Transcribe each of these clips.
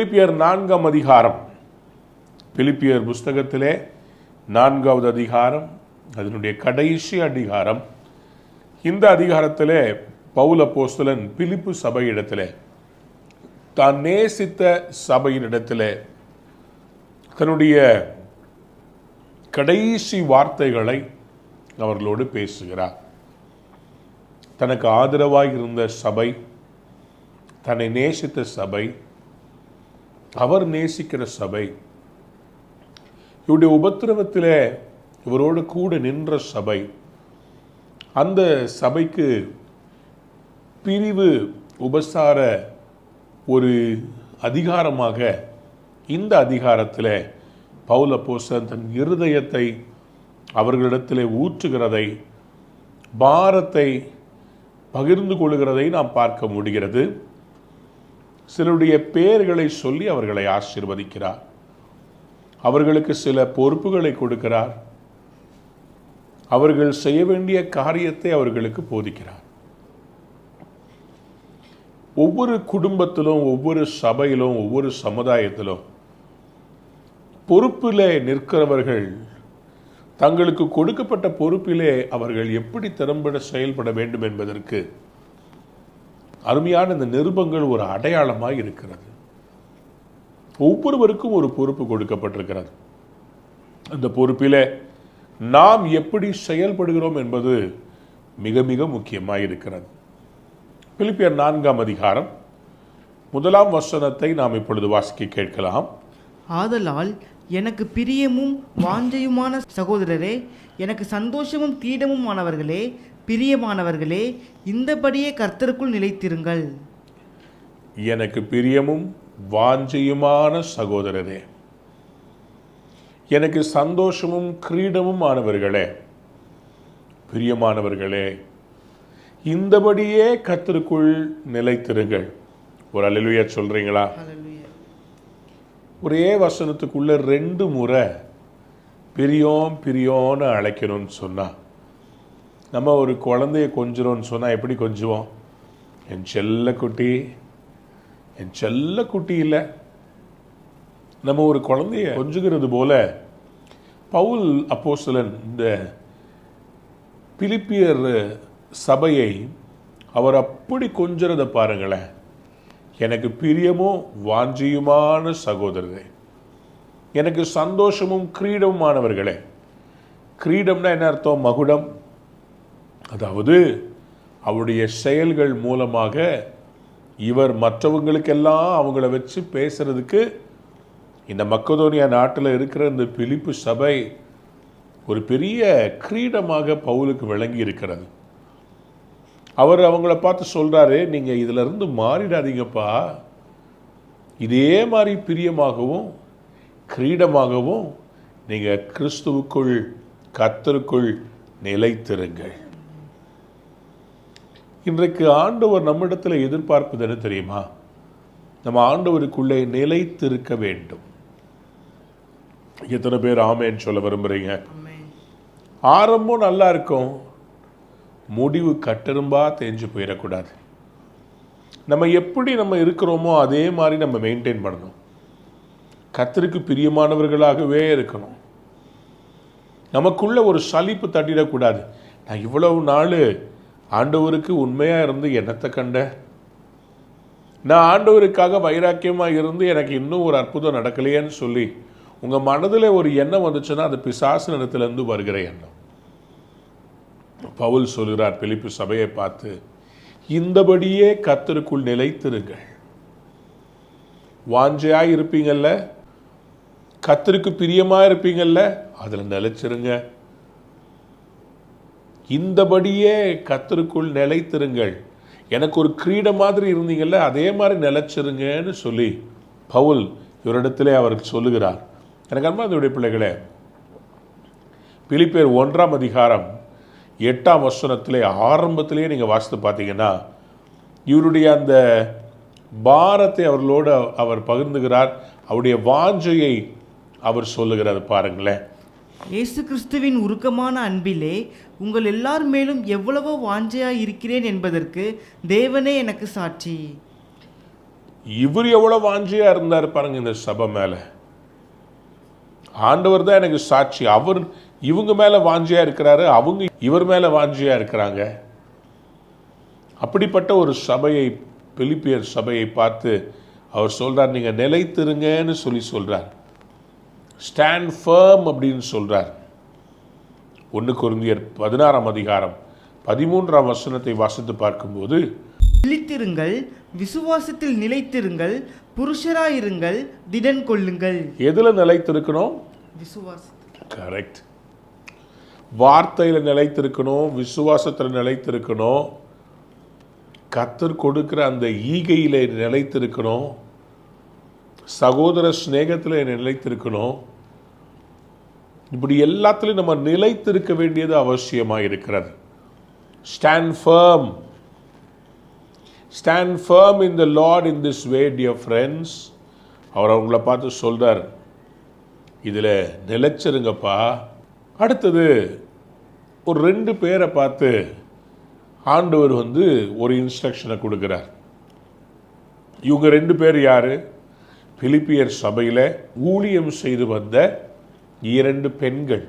பிலிப்பியர் 4ஆம் அதிகாரம், பிலிப்பியர் புஸ்தகத்திலே 4வது அதிகாரம், அதனுடைய கடைசி அதிகாரம். இந்த அதிகாரத்திலே பவுல் அப்போஸ்தலன் பிலிப்பு சபையிடத்திலே, தான் நேசித்த சபையினிடத்திலே தன்னுடைய கடைசி வார்த்தைகளை அவர்களோடு பேசுகிறார். தனக்கு ஆதரவாய் இருந்த சபை, தன்னை நேசித்த சபை, அவர் நேசிக்கிற சபை, இவருடைய உபத்திரவத்திலே இவரோடு கூட நின்ற சபை, அந்த சபைக்கு பிரிவு உபசார ஒரு அதிகாரமாக இந்த அதிகாரத்தில் பவுல் அப்போஸ்தலன் தன் இருதயத்தை அவர்களிடத்தில் ஊற்றுகிறதை, பாரத்தை பகிர்ந்து கொள்கிறதை நாம் பார்க்க முடிகிறது. சிலருடைய பெயர்களை சொல்லி அவர்களை ஆசீர்வதிக்கிறார். அவர்களுக்கு சில பொறுப்புகளை கொடுக்கிறார். அவர்கள் செய்ய வேண்டிய காரியத்தை அவர்களுக்கு போதிக்கிறார். ஒவ்வொரு குடும்பத்திலும், ஒவ்வொரு சபையிலும், ஒவ்வொரு சமுதாயத்திலும் பொறுப்பிலே நிற்கிறவர்கள் தங்களுக்கு கொடுக்கப்பட்ட பொறுப்பிலே அவர்கள் எப்படி திறம்பட செயல்பட வேண்டும் என்பதற்கு அருமையான இந்த நிருபங்கள் ஒரு அடையாளமாய் இருக்கிறது. ஒவ்வொருவருக்கும் ஒரு பொறுப்பு கொடுக்கப்பட்டிருக்கிறது. அந்த பொறுப்பிலே நாம் எப்படி செயல்படுகிறோம் என்பது மிக மிக முக்கியமாய் இருக்கிறது. பிலிப்பியர் 4ஆம் அதிகாரம் 1ஆம் வசனத்தை நாம் இப்பொழுது வாசிக்க கேட்கலாம். ஆதலால் எனக்கு பிரியமும் வாஞ்சையுமான சகோதரரே, எனக்கு சந்தோஷமும் கிரீடமும் ஆனவர்களே, பிரியமானவர்களே, இந்தபடியே கர்த்தருக்குள் நிலைத்திருங்கள். எனக்கு பிரியமும் வாஞ்சையுமான சகோதரரே, எனக்கு சந்தோஷமும் கிரீடமும் ஆனவர்களே, பிரியமானவர்களே, இந்தபடியே கர்த்தருக்குள் நிலைத்திருங்கள். ஒரு அல்லேலூயா சொல்றீங்களா? ஒரே வசனத்துக்குள்ள 2 முறை பிரியோம் பிரியோன்னு அழைக்கணும்னு சொன்னா, நம்ம ஒரு குழந்தைய கொஞ்சுறோம்னு சொன்னா எப்படி கொஞ்சுவோம்? என் செல்ல குட்டி, என் செல்ல குட்டி இல்லை. நம்ம ஒரு குழந்தைய கொஞ்சுகிறது போல பவுல் அப்போஸ்தலன் இந்த பிலிப்பியர் சபையை அவர் அப்படி கொஞ்சறதை பாருங்களேன். எனக்கு பிரியமும் வாஞ்சியுமான சகோதரரே, எனக்கு சந்தோஷமும் கிரீடமுமானவர்களே. கிரீடம்னா என்ன அர்த்தம்? மகுடம். அதாவது அவருடைய செயல்கள் மூலமாக இவர் மற்றவங்களுக்கெல்லாம் அவங்கள வச்சு பேசுறதுக்கு இந்த மக்கதோனியா நாட்டில் இருக்கிற இந்த பிலிப்பு சபை ஒரு பெரிய கிரீடமாக பவுலுக்கு விளங்கி இருக்கிறது. அவர் அவங்கள பார்த்து சொல்றாரு, நீங்க இதுல இருந்து மாறிடாதீங்கப்பா, இதே மாதிரி பிரியமாகவும் கிரீடமாகவும் நீங்க கிறிஸ்துவுக்குள் கர்த்தருக்குள் நிலைத்திருங்கள். இன்றைக்கு ஆண்டவர் நம்மிடத்தில் எதிர்பார்ப்பது என்ன தெரியுமா? நம்ம ஆண்டவருக்குள்ளே நிலைத்திருக்க வேண்டும். எத்தனை பேர் ஆமேன்னு சொல்ல விரும்புறீங்க? ஆரம்பம் நல்லா இருக்கும், முடிவு கட்டெரும்பா தேஞ்சு போயிடக்கூடாது. நம்ம எப்படி நம்ம இருக்கிறோமோ அதே மாதிரி நம்ம மெயின்டைன் பண்ணணும். கர்த்தருக்கு பிரியமானவர்களாகவே இருக்கணும். நமக்குள்ள ஒரு சலிப்பு தட்டிடக்கூடாது. நான் இவ்வளவு நாள் ஆண்டவருக்கு உண்மையா இருந்து என்னத்தை கண்ட, நான் ஆண்டவருக்காக வைராக்கியமாக இருந்து எனக்கு இன்னும் ஒரு அற்புதம் நடக்கலையேன்னு சொல்லி உங்கள் மனதில் ஒரு எண்ணம் வந்துச்சுன்னா அது பிசாசு இடத்துலேருந்து வருகிற எண்ணம். பவுல் சொல்கிறார் பிலிப்பு சபையை பார்த்து, இந்தபடியே கர்த்தருக்குள் நிலைத்திருங்கள். வாஞ்சையாக இருப்பீங்கள்ல, கர்த்தருக்கு பிரியமாக இருப்பீங்கள்ல, அதில் நிலைச்சிருங்க. இந்தபடியே கர்த்தருக்குள் நிலைத்திருங்கள். எனக்கு ஒரு கிரீட மாதிரி இருந்தீங்கல்ல, அதே மாதிரி நிலைச்சிருங்கன்னு சொல்லி பவுல் இவரிடத்திலே அவர் சொல்லுகிறார். எனக்கு அன்பார்ந்த பிள்ளைகளே, பிலிப்பியர் 1ஆம் அதிகாரம் 8ஆம் வசனத்திலே ஆரம்பத்திலேயே நீங்கள் வாசித்து பார்த்தீங்கன்னா இவருடைய அந்த பாரத்தை அவர்களோடு அவர் பகிர்ந்துகிறார். அவருடைய வாஞ்சையை அவர் சொல்லுகிறார். பாருங்களேன், இயேசு கிறிஸ்துவின் உருக்கமான அன்பிலே உங்கள் எல்லார் மேலும் எவ்வளவோ வாஞ்சையாய் இருக்கிறேன் என்பதற்கு தேவனே எனக்கு சாட்சி. இவர் எவ்வளோ வாஞ்சியா இருந்தார் பாருங்க இந்த சபை மேலே. ஆண்டவர் தான் எனக்கு சாட்சி. அவர் இவங்க மேலே வாஞ்சியா இருக்கிறாரு, அவங்க இவர் மேலே வாஞ்சியா இருக்கிறாங்க. அப்படிப்பட்ட ஒரு சபையை, பிலிப்பியர் சபையை பார்த்து அவர் சொல்றார், நீங்கள் நிலைத்திருங்கன்னு சொல்றார். ஸ்டாண்ட் ஃபர்ம் அப்படின்னு சொல்றார். 1 கொரிந்தியர் 16ஆம் அதிகாரம் 13ஆம் வசனத்தை வாசித்து பார்க்கும்போது, விழித்திருங்கள், விசுவாசத்தில் நிலைத்திருங்கள், புருஷராயிருங்கள், திடன் கொள்ளுங்கள். எதுல நிலைத்திருக்கணும்? விசுவாசத்தில். கரெக்ட். வார்த்தையில் நிலைத்திருக்கணும், விசுவாசத்தில் நிலைத்திருக்கணும், கர்த்தர் கொடுக்கிற அந்த ஈகையில நிலைத்திருக்கணும், சகோதர சிநேகத்தில் நிலைத்திருக்கணும். இப்படி எல்லாத்திலையும் நம்ம நிலைத்திருக்க வேண்டியது அவசியமாக இருக்கிறது. Stand firm. Stand firm in the Lord in this way dear friends. அவர் அவங்கள பார்த்து சொல்றார், இதில் நிலைச்சிருங்கப்பா. அடுத்தது ஒரு 2 பேரை பார்த்து ஆண்டவர் ஒரு இன்ஸ்ட்ரக்ஷனை கொடுக்குறார். இவங்க 2 பேர் யாரு? பிலிப்பியர் சபையில் ஊழியம் செய்து வந்த 2 பெண்கள்.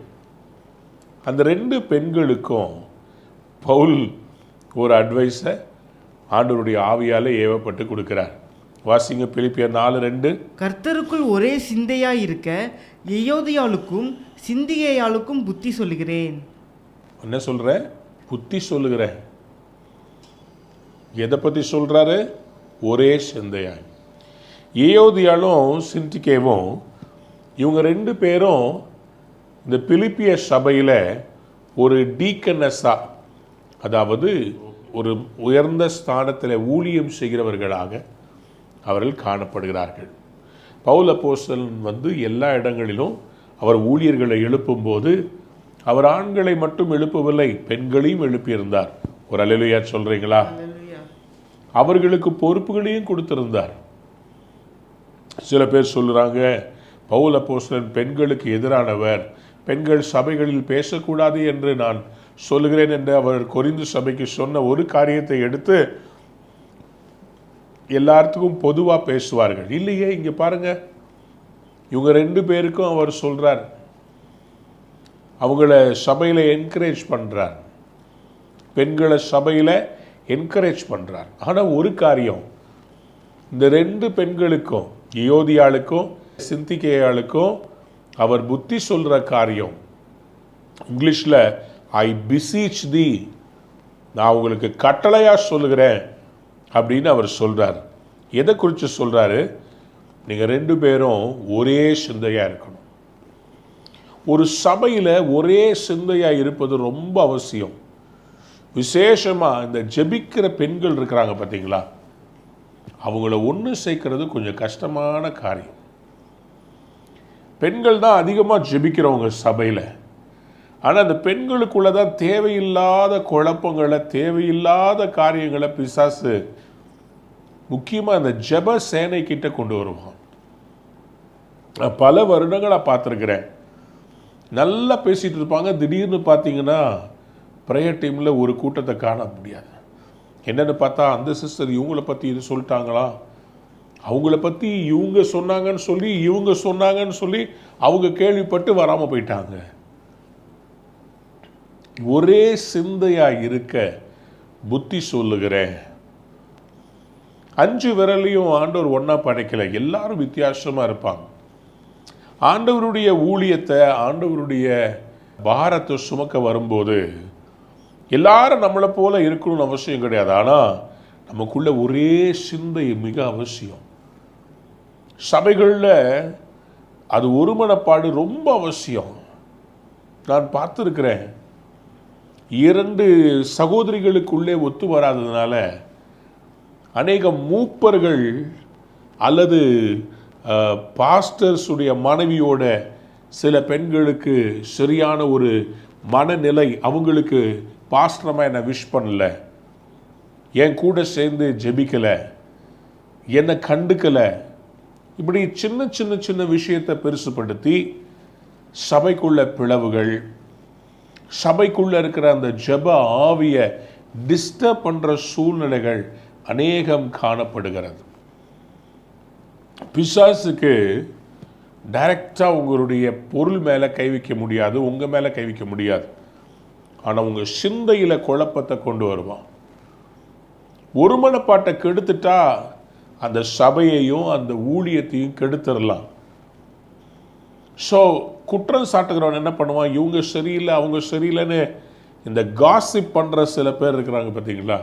அந்த 2 பெண்களுக்கும் பவுல் ஒரு அட்வைஸை ஆண்டவருடைய ஆவியால் ஏவப்பட்டு கொடுக்கிறார். வாசிங்க பிலிப்பியர் 4:2. கர்த்தருக்குள் ஒரே சிந்தையாய் இருக்க எயோதியாளுக்கும் சிந்திகையாளுக்கும் புத்தி சொல்லுகிறேன். என்ன சொல்கிறேன்? புத்தி சொல்லுகிறேன். எதை பற்றி சொல்கிறாரு? ஒரே சிந்தையாய். ஏயோதியாலும் சிந்திகேவும் இவங்க 2 பேரும் இந்த பிலிப்பிய சபையில் ஒரு டீக்கனஸா, அதாவது ஒரு உயர்ந்த ஸ்தானத்தில் ஊழியம் செய்கிறவர்களாக அவர்கள் காணப்படுகிறார்கள். பவுல் அப்போஸ்தலன் எல்லா இடங்களிலும் அவர் ஊழியர்களை எழுப்பும்போது அவர் ஆண்களை மட்டும் எழுப்பவில்லை, பெண்களையும் எழுப்பியிருந்தார். ஒரு அல்லேலூயா சொல்றீங்களா? அவர்களுக்கு பொறுப்புகளையும் கொடுத்திருந்தார். சில பேர் சொல்லுறாங்க, பவுல் அப்போஸ்தலன் பெண்களுக்கு எதிரானவர், பெண்கள் சபைகளில் பேசக்கூடாது என்று நான் சொல்லுகிறேன் என்று அவர் கொரிந்து சபைக்கு சொன்ன ஒரு காரியத்தை எடுத்து எல்லாத்துக்கும் பொதுவாக பேசுவார்கள். இல்லையே, இங்கே பாருங்க, இவங்க 2 பேருக்கும் அவர் சொல்றார், அவங்கள சபையில் என்கரேஜ் பண்றார், பெண்களை சபையில் என்கரேஜ் பண்றார். ஆனால் ஒரு காரியம், இந்த 2 பெண்களுக்கும், யோதியாளுக்கும் சிந்திகேயாளுக்கும் அவர் புத்தி சொல்ற காரியம், இங்கிலீஷில் ஐ பிசீச் தி, நான் உங்களுக்கு கட்டளையா சொல்லுகிறேன் அப்படின்னு அவர் சொல்றார். எதை குறித்து சொல்றாரு? நீங்கள் 2 பேரும் ஒரே சிந்தையாக இருக்கணும். ஒரு சபையில் ஒரே சிந்தையாக இருப்பது ரொம்ப அவசியம். விசேஷமாக இந்த ஜெபிக்கிற பெண்கள் இருக்கிறாங்க பார்த்தீங்களா, அவங்கள ஒன்று சேர்க்கறது கொஞ்சம் கஷ்டமான காரியம். பெண்கள் தான் அதிகமாக ஜெபிக்கிறவங்க சபையில். ஆனால் அந்த பெண்களுக்குள்ள தான் தேவையில்லாத குழப்பங்களை, தேவையில்லாத காரியங்களை பிசாசு முக்கியமாக அந்த ஜெப சேனை கிட்ட கொண்டு வருவான். பல வருடங்களை பார்த்துருக்கிறேன். நல்லா பேசிகிட்டு இருப்பாங்க, திடீர்னு பார்த்தீங்கன்னா ப்ரேயர் டீமில் ஒரு கூட்டத்தை காண முடியாது. என்னென்னு பார்த்தா, அந்த சிஸ்டர் இவங்கள பற்றி இது சொல்லிட்டாங்களா, அவங்கள பற்றி இவங்க சொன்னாங்கன்னு சொல்லி அவங்க கேள்விப்பட்டு வராமல் போயிட்டாங்க. ஒரே சிந்தையாக இருக்க புத்தி சொல்லுகிறேன். 5 விரலையும் ஆண்டவர் ஒன்றா படைக்கலை, எல்லாரும் வித்தியாசமாக இருப்பாங்க. ஆண்டவருடைய ஊழியத்தை, ஆண்டவருடைய பாரத்தை சுமக்க வரும்போது எல்லாரும் நம்மளை போல இருக்கணும்னு அவசியம் கிடையாது. ஆனால் நமக்குள்ள ஒரே சிந்தை மிக அவசியம். சபைகளில் அது ஒருமனப்பாடு ரொம்ப அவசியம். நான் பார்த்துருக்கிறேன், 2 சகோதரிகளுக்குள்ளே ஒத்து வராததுனால அநேக மூப்பர்கள் அல்லது பாஸ்டர்ஸுடைய மனைவியோட சில பெண்களுக்கு சரியான ஒரு மனநிலை, அவங்களுக்கு பாஸ்டரமா என்னை விஷ் பண்ணல, என் கூட சேர்ந்து ஜெபிக்கலை, என்னை கண்டுக்கலை, இப்படி சின்ன சின்ன சின்ன விஷயத்தை பெருசுப்படுத்தி சபைக்குள்ள பிளவுகள், சபைக்குள்ள இருக்கிற அந்த ஜெப ஆவியை டிஸ்டர்ப் பண்ணுற சூழ்நிலைகள் அநேகம் காணப்படுகிறது. பிசாசுக்கு டைரெக்டாக உங்களுடைய பொருள் மேலே கை வைக்க முடியாது, உங்கள் மேலே கை வைக்க முடியாது. ஆனால் உங்கள் சிந்தையில் குழப்பத்தை கொண்டு வருவான். ஒருமனப்பாட்டை கெடுத்துட்டா அந்த சபையையும் அந்த ஊழியத்தையும் கெடுத்துடலாம். ஸோ குற்றம் சாட்டுகிறவன் என்ன பண்ணுவான், இவங்க சரியில்லை அவங்க சரியில்லைன்னு இந்த காசிப் பண்ணுற சில பேர் இருக்கிறாங்க பார்த்தீங்களா,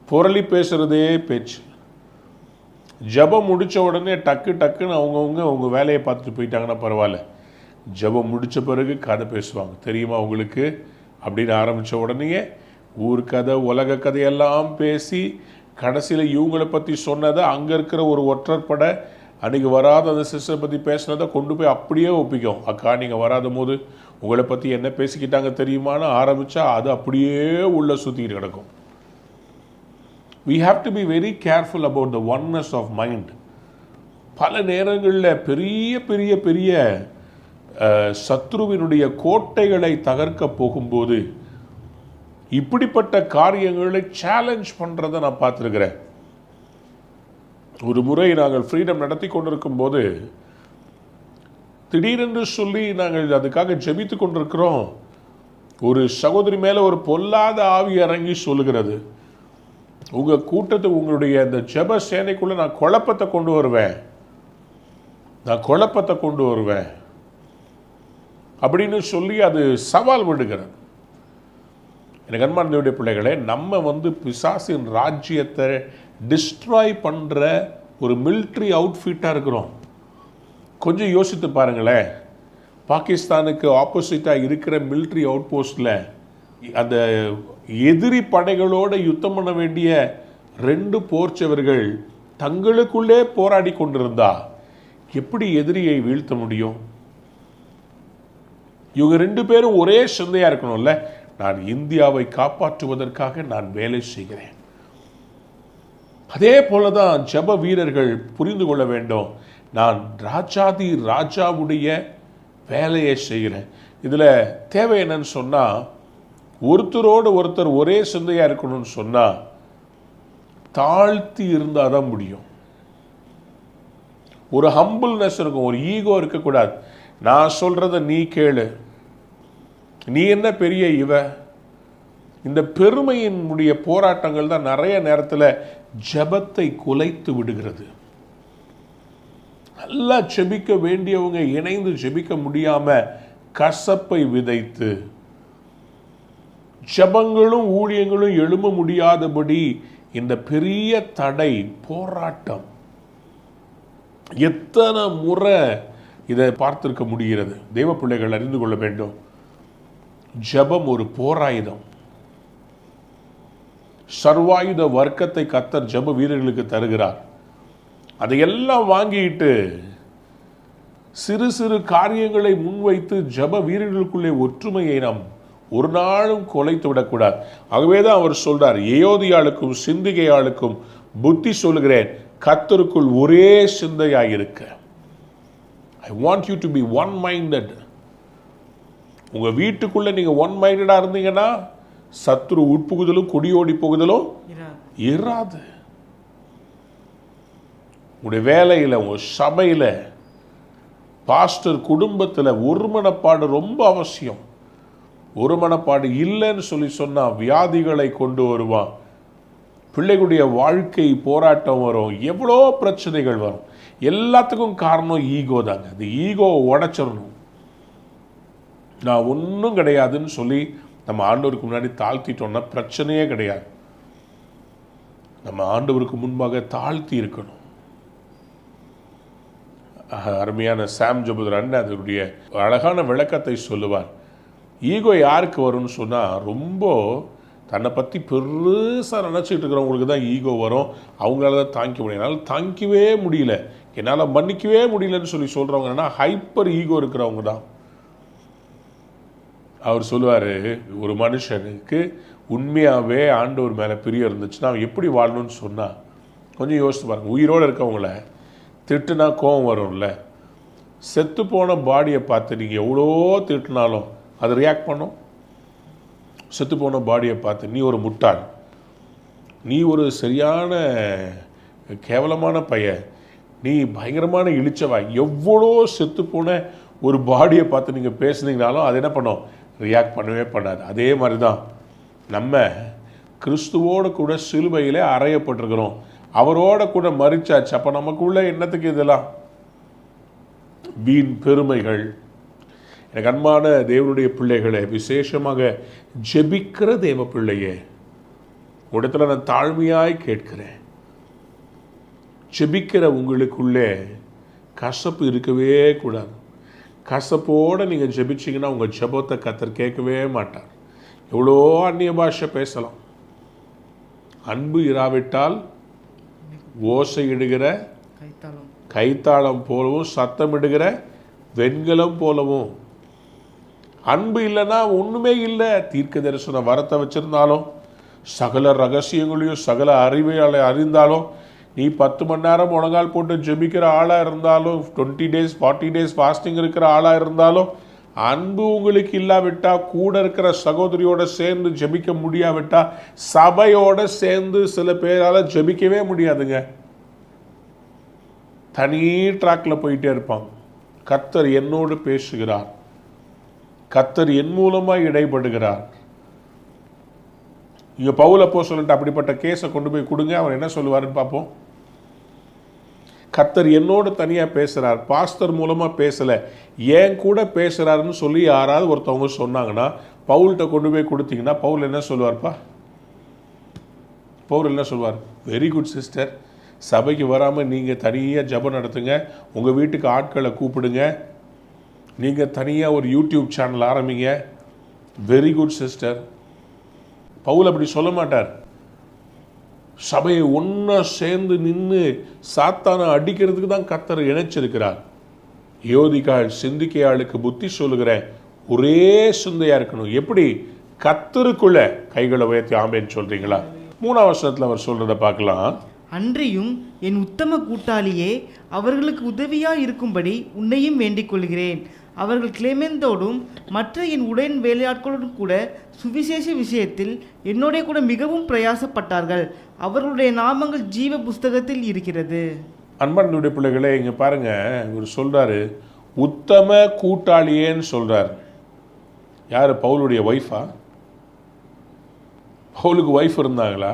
புரளி பேசுகிறதே பேச்சு. ஜபம் முடித்த உடனே டக்குன்னு அவங்க வேலையை பார்த்துட்டு போயிட்டாங்கன்னா பரவாயில்ல, ஜபம் முடித்த பிறகு கதை பேசுவாங்க. தெரியுமா உங்களுக்கு அப்படின்னு ஆரம்பித்த உடனேயே ஊர் கதை உலக கதையெல்லாம் பேசி கடைசியில் இவங்களை பற்றி சொன்னதை அங்கே இருக்கிற ஒரு ஒற்றற்படை அன்றைக்கி வராத அந்த சிஸ்டரை பற்றி பேசுனதை கொண்டு போய் அப்படியே ஒப்பிக்கும். அக்கா நீங்கள் வராத போது உங்களை பற்றி என்ன பேசிக்கிட்டாங்க தெரியுமான்னு ஆரம்பித்தா அது அப்படியே உள்ளே சுற்றிக்கிட்டு கிடக்கும். We have to be very careful about the oneness of mind. பல நேரங்களில் பெரிய பெரிய பெரிய சத்ருவினுடைய கோட்டைகளை தகர்க்க போகும்போது இப்படிப்பட்ட காரியங்களை சேலஞ்ச் பண்ணுறதை நான் பார்த்துருக்கிறேன். ஒரு முறை நாங்கள் ஃப்ரீடம் நடத்தி கொண்டிருக்கும் போது திடீரென்று சொல்லி நாங்கள் அதுக்காக ஜெபித்து கொண்டிருக்கிறோம். ஒரு சகோதரி மேலே ஒரு பொல்லாத ஆவி இறங்கி சொல்லுகிறது, உங்கள் கூட்டத்தை உங்களுடைய இந்த ஜெப சேனைக்குள்ளே நான் குழப்பத்தை கொண்டு வருவேன் அப்படின்னு சொல்லி அது சவால் விடுகிறது. எனக்கு அன்பார்ந்தவருடைய பிள்ளைகளே, நம்ம பிசாசின் ராஜ்யத்தை டிஸ்ட்ராய் பண்ணுற ஒரு மிலிட்ரி அவுட்ஃபிட்டாக இருக்கிறோம். கொஞ்சம் யோசித்து பாருங்களேன், பாகிஸ்தானுக்கு ஆப்போசிட்டாக இருக்கிற மிலிட்ரி அவுட் போஸ்டில் அந்த எதிரி படைகளோடு யுத்தம் பண்ண வேண்டிய 2 போர்ச்சவர்கள் தங்களுக்குள்ளே போராடி கொண்டிருந்தா எப்படி எதிரியை வீழ்த்த முடியும்? இவங்க 2 பேரும் ஒரே சிந்தையாக இருக்கணும்ல. நான் இந்தியாவை காப்பாற்றுவதற்காக நான் வேலை செய்கிறேன். அதே போல தான் ஜெப வீரர்கள் புரிந்து கொள்ள வேண்டும், நான் ராஜாதி ராஜாவுடைய வேலையை செய்கிறேன். இதில் தேவை என்னன்னு சொன்னால், ஒருத்தரோடு ஒருத்தர் ஒரே சிந்தையாக இருக்கணும்னு சொன்னால் தாழ்த்தி இருந்தால் தான் முடியும். ஒரு ஹம்பிள்னஸ் இருக்கும், ஒரு ஈகோ இருக்கக்கூடாது. நான் சொல்கிறத நீ கேளு, நீ என்ன பெரிய இந்த பெருமையினுடைய போராட்டங்கள் தான் நிறைய நேரத்தில் ஜெபத்தை குலைத்து விடுகிறது. நல்லா ஜெபிக்க வேண்டியவங்க இணைந்து ஜெபிக்க முடியாம கசப்பை விதைத்து ஜெபங்களும் ஊழியங்களும் எழும்ப முடியாதபடி இந்த பெரிய தடை போராட்டம் எத்தனை முறை இதை பார்த்திருக்க முடிகிறது. தேவ பிள்ளைகள் அறிந்து கொள்ள வேண்டும், ஜெபம் ஒரு போராயுதம். சர்வாயுத வர்க்கத்தை கர்த்தர் ஜெப வீரர்களுக்கு தருகிறார். அதையெல்லாம் வாங்கிட்டு சிறு சிறு காரியங்களை முன்வைத்து ஜெப வீரர்களுக்குள்ளே ஒற்றுமையை நாம் ஒரு நாளும் குலைத்து விடக்கூடாது. ஆகவேதான் அவர் சொல்றார், ஏயோதியாளுக்கும் சிந்திகையாளுக்கும் புத்தி சொல்கிறேன், கர்த்தருக்குள் ஒரே சிந்தையாயிருக்க. I want you to be one-minded. உங்க வீட்டுக்குள்ள நீங்க ஒன் மைண்டடா இருந்தீங்கன்னா சத்ரு உட்புகுதலும் குடியோடி போகுதலும் இராது. உங்களுடைய வேலையில், உங்க சபையில், பாஸ்டர் குடும்பத்தில் ஒருமனப்பாடு ரொம்ப அவசியம். ஒருமனப்பாடு இல்லைன்னு சொல்லி சொன்னால் வியாதிகளை கொண்டு வருவான், பிள்ளைகளுடைய வாழ்க்கை போராட்டம் வரும், எவ்வளோ பிரச்சனைகள் வரும். எல்லாத்துக்கும் காரணம் ஈகோ தாங்க. அந்த ஈகோவை உடைச்சிடணும். நான் ஒன்றும் கிடையாதுன்னு சொல்லி நம்ம ஆண்டவருக்கு முன்னாடி தாழ்த்திட்டோம்னா பிரச்சனையே கிடையாது. நம்ம ஆண்டவருக்கு முன்பாக தாழ்த்தி இருக்கணும். அருமையான சாம் ஜபுதர் அண்ணன் அதனுடைய அழகான விளக்கத்தை சொல்லுவார். ஈகோ யாருக்கு வரும்னு சொன்னால், ரொம்ப தன்னை பற்றி பெருசாக நினச்சிட்டு இருக்கிறவங்களுக்கு தான் ஈகோ வரும். அவங்களால தான் தாங்கிக்க முடியும். என்னால் தாங்கிக்கவே முடியல, என்னால் மன்னிக்கவே முடியலன்னு சொல்லி சொல்கிறவங்க என்னன்னா ஹைப்பர் ஈகோ இருக்கிறவங்க தான். அவர் சொல்லுவார், ஒரு மனுஷனுக்கு உண்மையாகவே ஆண்டவர் மேலே பிரியம் இருந்துச்சுன்னா அவன் எப்படி வாழணும்னு சொன்னால், கொஞ்சம் யோசித்து பாருங்கள். உயிரோடு இருக்கவங்கள திட்டுனா கோபம் வரும்ல, செத்து போன பாடியை பார்த்து நீங்கள் எவ்வளோ திட்டினாலும் அது ரியாக்ட் பண்ணும். செத்து போன பாடியை பார்த்து நீ ஒரு முட்டாள், நீ ஒரு சரியான கேவலமான பையன், நீ பயங்கரமான இழிச்சவா, எவ்வளோ செத்து போன ஒரு பாடியை பார்த்து நீங்கள் பேசுனீங்கனாலும் அது என்ன பண்ணும், ரியாக்ட் பண்ணவே பண்ணாது. அதே மாதிரி தான் நம்ம கிறிஸ்துவோடு கூட சிலுவையிலே அறையப்பட்டிருக்கிறோம், அவரோட கூட மரிச்சாச்சு. அப்போ நமக்குள்ள என்னத்துக்கு இதெல்லாம் வீண் பெருமைகள்? எனக்கு அன்பான தேவனுடைய பிள்ளைகளை, விசேஷமாக ஜெபிக்கிற தேவ பிள்ளையே, உடத்துல நான் தாழ்மையாய் கேட்கிறேன், ஜெபிக்கிற உங்களுக்குள்ளே கசப்பு இருக்கவே கூடாது. கசப்போடு நீங்கள் ஜெபிச்சிங்கன்னா உங்கள் ஜெபத்தை கர்த்தர் கேட்கவே மாட்டார். எவ்வளோ அந்நிய பாஷை பேசலாம், அன்பு இராவிட்டால் ஓசையிடுகிற கைத்தாளம் போலவும் சத்தமிடுகிற வெண்கலம் போலவும். அன்பு இல்லைன்னா ஒன்றுமே இல்லை. தீர்க்க தரிசன வரத்தை வச்சுருந்தாலும், சகல ரகசியங்களையும் சகல அறிவையால் அறிந்தாலும், நீ 10 மணி நேரம் முழங்கால் போட்டு ஜெபிக்கிற ஆளாக இருந்தாலும், 20 days 40 days ஃபாஸ்டிங் இருக்கிற ஆளாக இருந்தாலும், அன்பு உங்களுக்கு இல்லாவிட்டால், கூட இருக்கிற சகோதரியோட சேர்ந்து ஜெபிக்க முடியாவிட்டால், சபையோட சேர்ந்து சில பேரால் ஜெபிக்கவே முடியாதுங்க. தனி ட்ராக்கில் போயிட்டே இருப்பாங்க. கர்த்தர் என்னோடு பேசுகிறார், கர்த்தர் என் மூலமாக இடைப்படுகிறார். இங்கே பவுல் அப்போஸ்தலன்ட்ட அப்படிப்பட்ட கேஸை கொண்டு போய் கொடுங்க, அவர் என்ன சொல்லுவாருன்னு பார்ப்போம். கர்த்தர் என்னோடு தனியாக பேசுகிறார், பாஸ்டர் மூலமாக பேசலை, ஏன் கூட பேசுகிறாருன்னு சொல்லி யாராவது ஒருத்தவங்க சொன்னாங்கன்னா, பவுல்கிட்ட கொண்டு போய் கொடுத்தீங்கன்னா பவுல் என்ன சொல்லுவார்ப்பா? பவுல் என்ன சொல்வார்? வெரி குட் சிஸ்டர், சபைக்கு வராமல் நீங்கள் தனியாக ஜெபம் நடத்துங்க, உங்கள் வீட்டுக்கு ஆட்களை கூப்பிடுங்க, நீங்கள் தனியாக ஒரு யூடியூப் சேனல் ஆரம்பிங்க. Very good sister. பவுல் அப்படி சொல்ல மாட்டார். சபையை ஒன்றா சேர்ந்து நின்று சாத்தானை அடிக்கிறதுக்கு தான் கர்த்தர் இணைச்சிருக்கிறார். யோதிகாள் சிந்திக்கையாளுக்கு புத்தி சொல்லுகிறேன், ஒரே சிந்தையாக இருக்கணும். எப்படி? கர்த்தருக்குள்ள கைகளை உயர்த்தி ஆமேன்னு சொல்கிறீங்களா? 3ஆம் வசனத்தில் அவர் சொல்கிறத பார்க்கலாம். அன்றியும் என் உத்தம கூட்டாளியே, அவர்களுக்கு உதவியாக இருக்கும்படி உன்னையும் வேண்டிக் கொள்கிறேன். அவர்கள் கிளேமெந்தோடும் மற்ற என் உடன் வேலையாட்களோடும் கூட சுவிசேஷ விஷயத்தில் என்னோட கூட மிகவும் பிரயாசப்பட்டார்கள். அவர்களுடைய நாமங்கள் ஜீவ புஸ்தகத்தில் இருக்கிறது. அன்பானுடைய பிள்ளைகளே, இங்கே பாருங்க, இவர் சொல்றாரு உத்தம கூட்டாளியேன்னு சொல்றாரு. யார்? பவுலுடைய ஒய்ஃபா? பவுலுக்கு ஒய்ஃப் இருந்தாங்களா?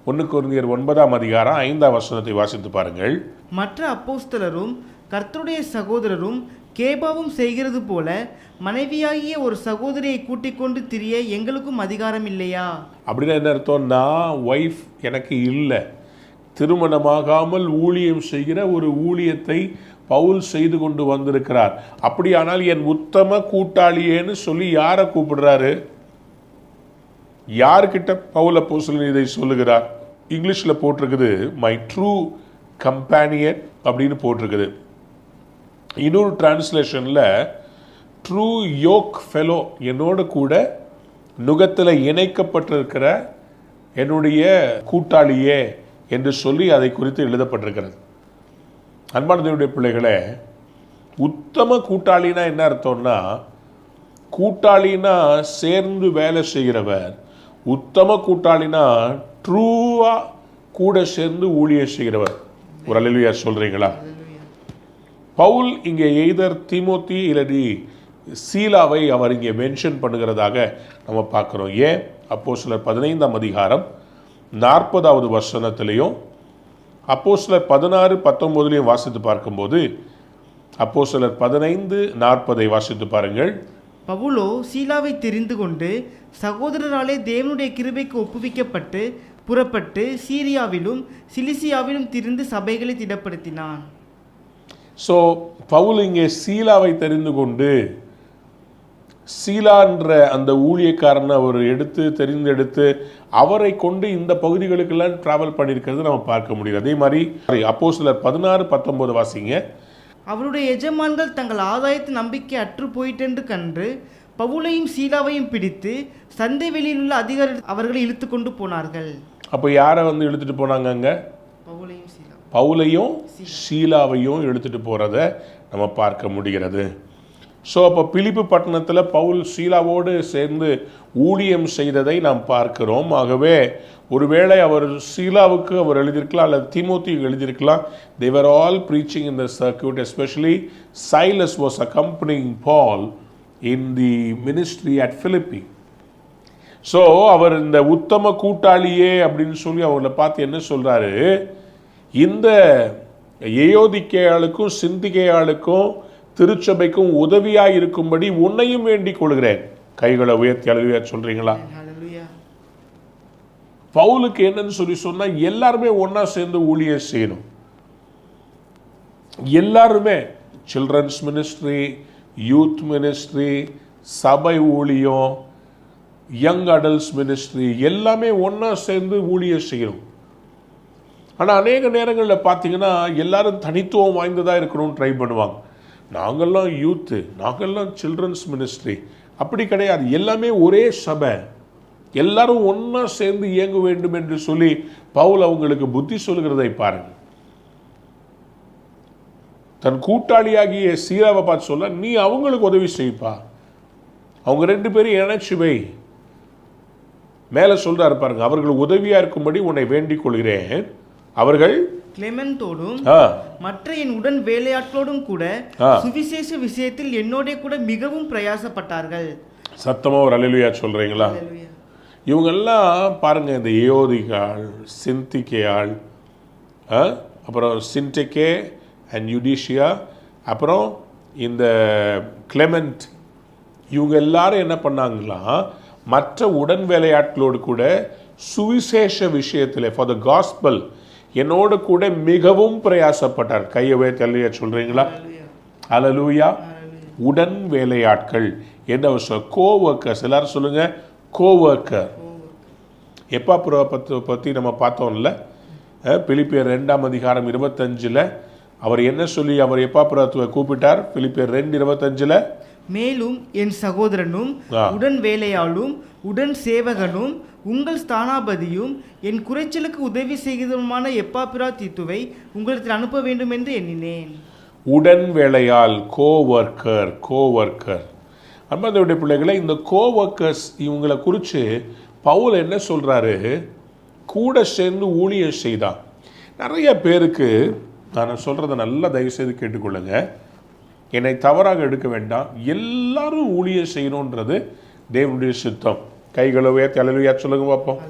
1 கொரிந்தியர் 9ஆம் அதிகாரம் 5ஆம் வசனத்தை வாசித்து பாருங்கள். மற்ற அப்போஸ்தலரும் கர்த்தருடைய சகோதரரும் கேபாவும் செய்கிறது போல மனைவியாகிய ஒரு சகோதரியை கூட்டிக் கொண்டு திரிய எங்களுக்கும் அதிகாரம் இல்லையா? அப்படின்னா என்ன அர்த்தம்? நான் ஒய்ஃப் எனக்கு இல்லை, திருமணமாகாமல் ஊழியம் செய்கிற ஒரு ஊழியத்தை பவுல் செய்து கொண்டு வந்திருக்கிறார். அப்படியானால் என் உத்தம கூட்டாளியேன்னு சொல்லி யாரை கூப்பிடுறாரு? யார்கிட்ட பவுல் அப்போஸ்தலன் இதை சொல்லுகிறார்? இங்கிலீஷில் போட்டிருக்குது மை ட்ரூ கம்பேனியன் அப்படின்னு போட்டிருக்குது. இன்னொரு டிரான்ஸ்லேஷனில் ட்ரூ யோக் ஃபெலோ, என்னோட கூட நுகத்தில் இணைக்கப்பட்டிருக்கிற என்னுடைய கூட்டாளியே என்று சொல்லி அதை குறித்து எழுதப்பட்டிருக்கிறது. அன்பானவருடைய பிள்ளைகளே, உத்தம கூட்டாளினா என்ன அர்த்தம்னா, கூட்டாளினா சேர்ந்து வேலை செய்கிறவர், உத்தம கூட்டாளினா ட்ரூவாக கூட சேர்ந்து ஊழியம் செய்கிறவர். ஒரு அல்லேலூயா சொல்கிறீங்களா? பவுல் இங்கே எய்தர் தீமோத்தி இல்லடி சீலாவை அவர் இங்கே மென்ஷன் பண்ணுகிறதாக நம்ம பார்க்குறோம். ஏன்? அப்போஸ்தலர் 15ஆம் அதிகாரம் 40வது வசனத்திலையும் அப்போஸ்தலர் 16-19 வாசித்து பார்க்கும்போது, அப்போஸ்தலர் 15:40 வாசித்து பாருங்கள். பவுலோ சீலாவை தெரிந்து கொண்டு சகோதரராலே தேவனுடைய கிருபைக்கு ஒப்புவிக்கப்பட்டு புறப்பட்டு சீரியாவிலும் சிலிசியாவிலும் திரிந்து சபைகளை திடப்படுத்தினான். ஸோ பவுல் இங்கே சீலாவை தெரிந்து கொண்டு, சீலான்ற அந்த ஊழியக்காரனை அவர் தெரிந்தெடுத்து அவரை கொண்டு இந்த பகுதிகளுக்கெல்லாம் டிராவல் பண்ணியிருக்கிறது நம்ம பார்க்க முடியும். அதே மாதிரி அப்போஸ்தலர் 16-19 வாசிங்க. அவருடைய எஜமான்கள் தங்கள் ஆதாயத்து நம்பிக்கை அற்று போயிட்டென்று கண்டு பவுலையும் சீலாவையும் பிடித்து சந்தை வெளியில் உள்ள அதிகாரி அவர்களை இழுத்து கொண்டு போனார்கள். அப்போ யாரை இழுத்துட்டு போனாங்க? அங்கே பவுலையும் சீலாவையும் இழுத்துட்டு போகிறத நம்ம பார்க்க முடிகிறது. ஸோ அப்போ பிலிப்பு பட்டணத்தில் பவுல் சீலாவோடு சேர்ந்து ஊழியம் செய்ததை நாம் பார்க்கிறோம். ஆகவே ஒருவேளை அவர் சீலாவுக்கு அவர் எழுதியிருக்கலாம் அல்லது தீமோத்திக்கு எழுதியிருக்கலாம். they were all preaching in the circuit, especially Silas was accompanying Paul in the ministry at Philippi. So அவர் இந்த உத்தம கூட்டாளியே அப்படின்னு சொல்லி அவங்கள பார்த்து என்ன சொல்றாரு, இந்த ஏயோதிக்கேயாளுக்கும் சிந்திகேயாளுக்கும் திருச்சபைக்கும் உதவியாய் இருக்கும்படி உன்னையும் வேண்டிக் கொள்கிறேன். கைகளை உயர்த்தி அல்லேலூயா சொல்றீங்களா? பவுலுக்கு என்னன்னு சொல்லி சொன்னா, எல்லாருமே ஒன்னா சேர்ந்து ஊழியம் செய்யணும். எல்லாருமே சில்ட்ரன்ஸ் மினிஸ்ட்ரி, யூத் மினிஸ்ட்ரி, சபை ஊழியம், யங் அடல்ட்ஸ் மினிஸ்ட்ரி எல்லாமே ஒன்னா சேர்ந்து ஊழியம் செய்யணும். ஆனால் அநேக நேரங்களில் பார்த்தீங்கன்னா எல்லாரும் தனித்துவம் வாய்ந்ததாக இருக்கணும்னு ட்ரை பண்ணுவாங்க. நாங்கள்லாம் யூத்து, நாங்கள்லாம் சில்ட்ரன்ஸ் மினிஸ்ட்ரி, அப்படி கிடையாது. எல்லாமே ஒரே சபை, எல்லாரும் ஒன்றா சேர்ந்து இயங்க வேண்டும் என்று சொல்லி பவுல் அவங்களுக்கு புத்தி சொல்கிறதை பாருங்கள். தன் கூட்டாளியாகிய சீலாவை பார்த்து சொல்ல, நீ அவங்களுக்கு உதவி செய்ப்பா, அவங்க 2 பேரும் இணைச்சு வை. மேலே சொல்றாரு பாருங்க, அவர்கள் உதவியா இருக்கும்படி உன்னை வேண்டிக் கொள்கிறேன். அவர்கள் கிளெமெந்தோடும் மற்ற என் உடன் வேலையாட்களோடும் கூட சுவிசேஷ விஷயத்தில் என்னோட கூட மிகவும் பிரயாசப்பட்டார்கள். சத்தமா ஒரு அல்லேலூயா சொல்றீங்களா? இவங்கெல்லாம் பாருங்க, இந்த ஏயோதிகாள், சிந்திகேயாள், அப்புறம் சின்டெகே அண்ட் யுடிஷியா, அப்புறம் இந்த கிளெமெண்ட், இவங்க எல்லாரும் என்ன பண்ணாங்களா, மற்ற உடன் வேலையாட்களோடு கூட சுவிசேஷ விஷயத்தில் ஃபார் த காஸ்பல் என்னோடு கூட மிகவும் பிரயாசப்பட்டார். கையவே தெளிய சொல்றீங்களா? அல்லேலூயா. உடன் வேலையாட்கள் என்ன கோவர்க்கர்ஸ், எல்லாரும் சொல்லுங்க கோவர்க்கர். எப்பாப்புராவை பற்றி நம்ம பார்த்தோம்ல, பிலிப்பியர் 2:25 அவர் என்ன சொல்லி அவர் எப்பாப்புராவை கூப்பிட்டார்? பிலிப்பியர் 2:25 மேலும் என் சகோதரனும் உடன் வேலையாளும் உடன் சேவகனும் உங்கள் ஸ்தானாபதியும் என் குறைச்சலுக்கு உதவி செய்கிறதுமான எப்பாப்பிராதீத்துவை உங்களுக்கு அனுப்ப வேண்டும் என்று எண்ணினேன். உடன் வேலையால், கோவர்க்கர். கோவர்க்கர் அம்மாவுடைய பிள்ளைகளை, இந்த கோவர்க்கர்ஸ் இவங்களை குறித்து பவுல் என்ன சொல்றாரு, கூட சேர்ந்து ஊழியம் செய்தான். நிறைய பேருக்கு நான் சொல்றதை நல்லா தயவுசெய்து கேட்டுக்கொள்ளுங்க, என்னை தவறாக எடுக்க வேண்டாம். எல்லாரும் ஊழியம் செய்யணுன்றது தேவனுடைய சித்தம். கைகளை உயர்த்தி அல்லேலூயா சொல்லுங்க பார்ப்போம்.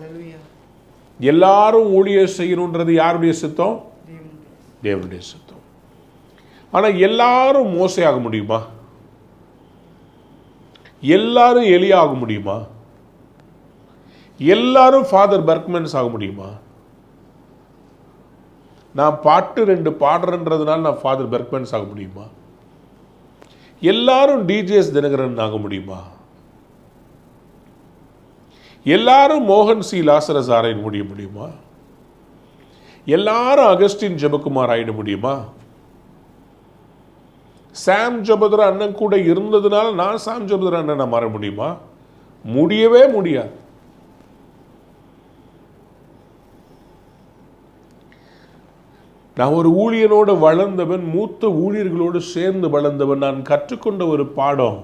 எல்லாரும் ஊழியம் செய்யணுன்றது யாருடைய சித்தம்? தேவனுடைய சித்தம். ஆனா எல்லாரும் மோசே ஆக முடியுமா? எல்லாரும் எலியா ஆக முடியுமா? எல்லாரும் ஃபாதர் பர்க்மன்ஸ் ஆக முடியுமா? நான் பாட்டு 2 பாடுறேன்றதுனால நான் ஃபாதர் பர்க்மன்ஸ் ஆக முடியுமா? எல்லாரும் டிஜிஎஸ் தினகரன் ஆக முடியுமா? எல்லாரும் மோகன் சி லாசரஸ் ஆராய முடியுமா? எல்லாரும் அகஸ்டின் ஜெபக்குமார் ஆயிட முடியுமா? சாம் ஜெபதுரா அண்ணன் கூட இருந்ததுனால நான் சாம் ஜெபதுரா அண்ணனை மாற முடியுமா? முடியவே முடியாது. நான் ஒரு ஊழியனோடு வளர்ந்தவன், மூத்த ஊழியர்களோடு சேர்ந்து வளர்ந்தவன். நான் கற்றுக்கொண்ட ஒரு பாடம்,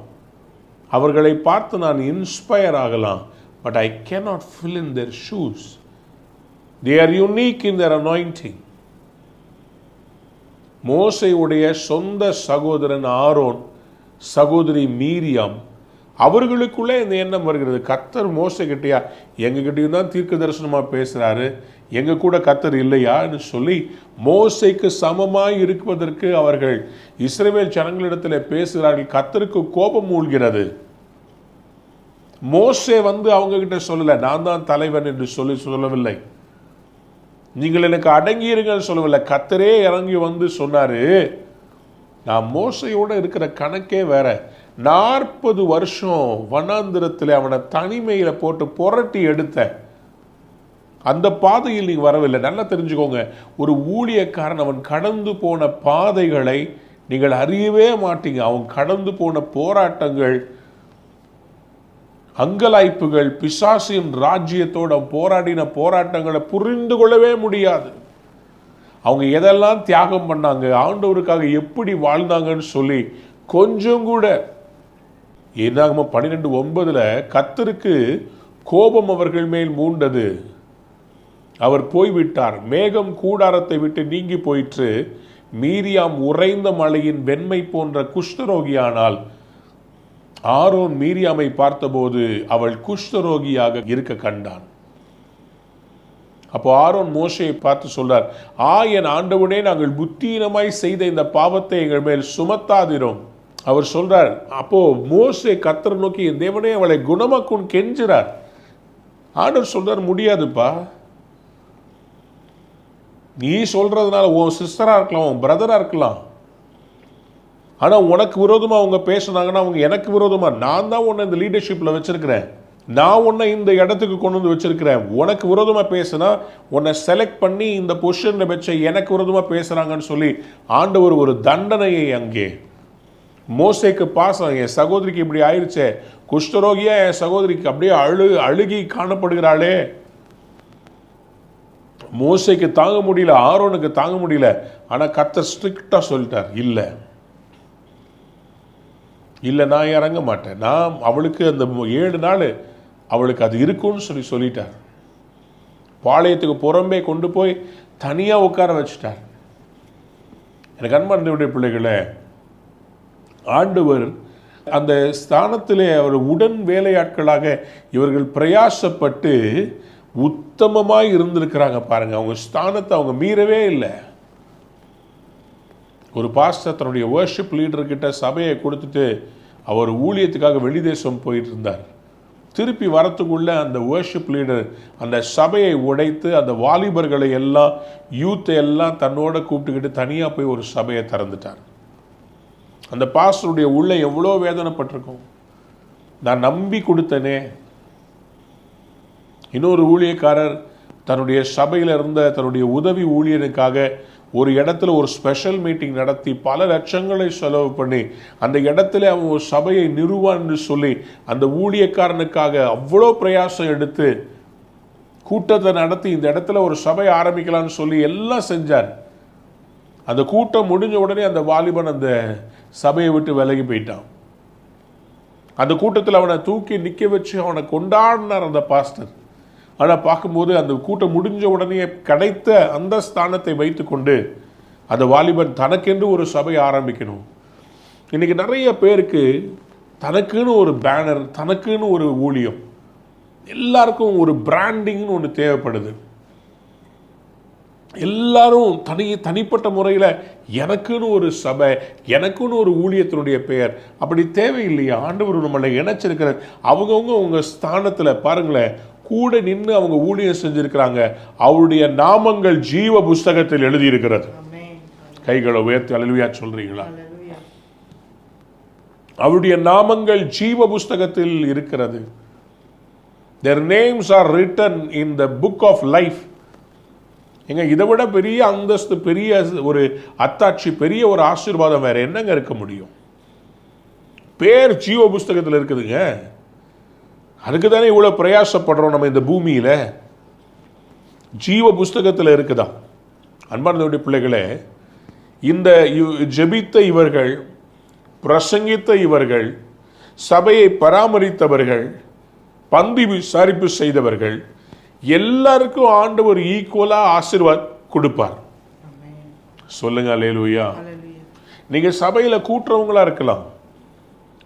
அவர்களை பார்த்து நான் இன்ஸ்பயர் ஆகலாம், but I cannot fill in their shoes. They are unique in their anointing. மோசேயுடைய சொந்த சகோதரன் ஆரோன், சகோதரி மீரியாம், அவர்களுக்குள்ளே இந்த எண்ணம் வருகிறது, கர்த்தர் மோசே கிட்டையா, எங்ககிட்டயும் தான் தீர்க்க தரிசனமாக பேசுகிறாரு, எங்கள் கூட கர்த்தர் இல்லையான்னு சொல்லி மோசேக்கு சமமாய் இருப்பதற்கு அவர்கள் இஸ்ரவேல் ஜனங்களிடத்தில் பேசுகிறார்கள். கர்த்தருக்கு கோபம் மூழ்கிறது. மோசே அவங்க கிட்ட சொல்லலை, நான் தான் தலைவன் என்று சொல்லவில்லை, நீங்கள் எனக்கு அடங்கியிருங்கன்னு சொல்லவில்லை. கர்த்தரே இறங்கி சொன்னாரு, நான் மோசையோடு இருக்கிற கணக்கே வேற. 40 வருஷம் வனாந்திரத்தில் அவனை தனிமையில் போட்டு புரட்டி எடுத்தேன். அந்த பாதையில் நீங்க வரவில்லை. நல்லா தெரிஞ்சுக்கோங்க, ஒரு ஊழியக்காரன் அவன் கடந்து போன பாதைகளை நீங்கள் அறியவே மாட்டீங்க. அவன் கடந்து போன போராட்டங்கள், அங்கலாய்ப்புகள், பிசாசின் ராஜ்யத்தோட போராடின போராட்டங்களை புரிந்து கொள்ளவே முடியாது. அவங்க எதெல்லாம் தியாகம் பண்ணாங்க, ஆண்டவருக்காக எப்படி வாழ்ந்தாங்கன்னு சொல்லி கொஞ்சம் கூட என்னாகுமோ 12:9 கர்த்தருக்கு கோபம் அவர்கள் மேல் மூண்டது, அவர் போய்விட்டார், மேகம் கூடாரத்தை விட்டு நீங்கி போயிற்று, மீரியாம் உறைந்த மலையின் வெண்மை போன்ற குஷ்டரோகியானால். ஆரோன் மீரியாமை பார்த்தபோது அவள் குஷ்டரோகியாக இருக்க கண்டான். அப்போ ஆரோன் மோசையை பார்த்து சொல்றார், என் ஆண்டவனே, நாங்கள் புத்தீனமாய் செய்த இந்த பாவத்தை எங்கள் மேல் சுமத்தாதிரும். அவர் சொல்றார். அப்போ மோசே கர்த்தரை நோக்கி, என் தேவனே அவளை குணமாக்கும் கெஞ்சுறார். ஆண்டவர் சொல்றார், முடியாதுப்பா, நீ சொல்றதுனால உன் சிஸ்டரா இருக்கலாம், உன் பிரதரா இருக்கலாம், ஆனா உனக்கு விரோதமா அவங்க பேசுனாங்கன்னா அவங்க எனக்கு விரோதமா, நான் தான் உன்னை இந்த லீடர்ஷிப்ல வச்சிருக்கிறேன், நான் உன்னை இந்த இடத்துக்கு கொண்டு வந்து வச்சிருக்கிறேன், உனக்கு விரோதமா பேசுனா உன்னை செலக்ட் பண்ணி இந்த பொசிஷன்ல வச்ச எனக்கு விரோதமா பேசுறாங்கன்னு சொல்லி ஆண்டவர் ஒரு தண்டனையை அங்கே மோசேக்கு பாசம். என் சகோதரிக்கு இப்படி ஆயிடுச்சே, குஷ்டரோகியா என் சகோதரிக்கு அப்படியே அழுகி காணப்படுகிறாளே. மோசேக்கு தாங்க முடியல, ஆரோனுக்கு தாங்க முடியல. ஆனா கர்த்தர் ஸ்ட்ரிக்டா சொல்லிட்டார், இல்லை நான் இறங்க மாட்டேன், நான் அவளுக்கு அந்த 7 நாள் அவளுக்கு அது இருக்குன்னு சொல்லிட்டார். பாளையத்துக்கு புறம்பே கொண்டு போய் தனியா உட்கார வச்சுட்டார். எனக்கு அன்பார்ந்தவருடைய பிள்ளைகளே, ஆண்டவர் அந்த ஸ்தானத்திலே அவர் உடன் வேலையாட்களாக இவர்கள் பிரயாசப்பட்டு உத்தமமாய் இருந்திருக்கிறாங்க பாருங்க. அவங்க ஸ்தானத்தை அவங்க மீறவே இல்லை. ஒரு பாஸ்டர் தன்னுடைய வர்ஷிப் லீடர்கிட்ட சபையை கொடுத்துட்டு அவர் ஊழியத்துக்காக வெளிதேசம் போயிட்டு இருந்தார். திருப்பி வரத்துக்குள்ள அந்த வர்ஷிப் லீடர் அந்த சபையை உடைத்து அந்த வாலிபர்களை எல்லாம், யூத்தை எல்லாம் தன்னோட கூப்பிட்டுக்கிட்டு தனியாக போய் ஒரு சபையை திறந்துட்டார். அந்த பாஸ்டருடைய உள்ள எவ்வளோ வேதனைப்பட்டிருக்கும். நான் நம்பி கொடுத்தனே. இன்னொரு ஊழியக்காரர் தன்னுடைய சபையில் இருந்த தன்னுடைய உதவி ஊழியனுக்காக ஒரு இடத்துல ஒரு ஸ்பெஷல் மீட்டிங் நடத்தி பல லட்சங்களை செலவு பண்ணி அந்த இடத்துல அவன் ஒரு சபையை நிறுவான்னு சொல்லி அந்த ஊழியக்காரனுக்காக அவ்வளோ பிரயாசம் எடுத்து கூட்டத்தை நடத்தி இந்த இடத்துல ஒரு சபை ஆரம்பிக்கலான்னு சொல்லி எல்லாம் செஞ்சார். அந்த கூட்டம் முடிஞ்ச உடனே அந்த வாலிபன் அந்த சபையை விட்டு விலகி போயிட்டான். அந்த கூட்டத்தில் அவனை தூக்கி நிற்க வச்சு அவனை கொண்டாடினார் அந்த பாஸ்டர். ஆனால் பார்க்கும்போது அந்த கூட்டம் முடிஞ்ச உடனே கிடைத்த அந்த ஸ்தானத்தை வைத்துக்கொண்டு அந்த வாலிபன் தனக்கென்று ஒரு சபை ஆரம்பிக்கணும். இன்னைக்கு நிறைய பேருக்கு தனக்குன்னு ஒரு பேனர், தனக்குன்னு ஒரு ஊழியம், எல்லாருக்கும் ஒரு பிராண்டிங்னு ஒன்று தேவைப்படுது. எல்லாரும் தனிப்பட்ட முறையில் எனக்குன்னு ஒரு சபை, எனக்குன்னு ஒரு ஊழியத்தினுடைய பெயர், அப்படி தேவையில்லையா? ஆண்டவர் நம்மளை இணைச்சிருக்கிற அவங்கவுங்க உங்கள் ஸ்தானத்தில் பாருங்களேன், கூட நின்று அவங்க ஊழியம் செஞ்சிருக்கிறாங்க. அவருடைய நாமங்கள் ஜீவ புஸ்தகத்தில் எழுதியிருக்கிறது. கைகளை உயர்த்தி அல்லேலூயா சொல்றீங்களா? அவருடைய நாமங்கள் ஜீவ புஸ்தகத்தில் இருக்கிறது. Their names are written in the book of life. எங்க இதை விட பெரிய அந்தஸ்து, பெரிய ஒரு அத்தாட்சி, பெரிய ஒரு ஆசீர்வாதம் வேற என்னங்க இருக்க முடியும்? பேர் ஜீவ புஸ்தகத்தில் இருக்குதுங்க. அதுக்கு தானே இவ்வளோ பிரயாசப்படுறோம் நம்ம இந்த பூமியில். ஜீவ புஸ்தகத்தில் இருக்குதா? அன்பார்ந்தவருடைய பிள்ளைகளே, இந்த ஜெபித்த இவர்கள், பிரசங்கித்த இவர்கள், சபையை பராமரித்தவர்கள், பந்தி விசாரிப்பு செய்தவர்கள் எல்லாருக்கும் ஆண்டவர் ஈக்குவலா ஆசீர்வாத் கொடுப்பார். சொல்லுங்க அல்லேலூயா. நீங்க சபையில கூட்டுறவங்களா இருக்கலாம்,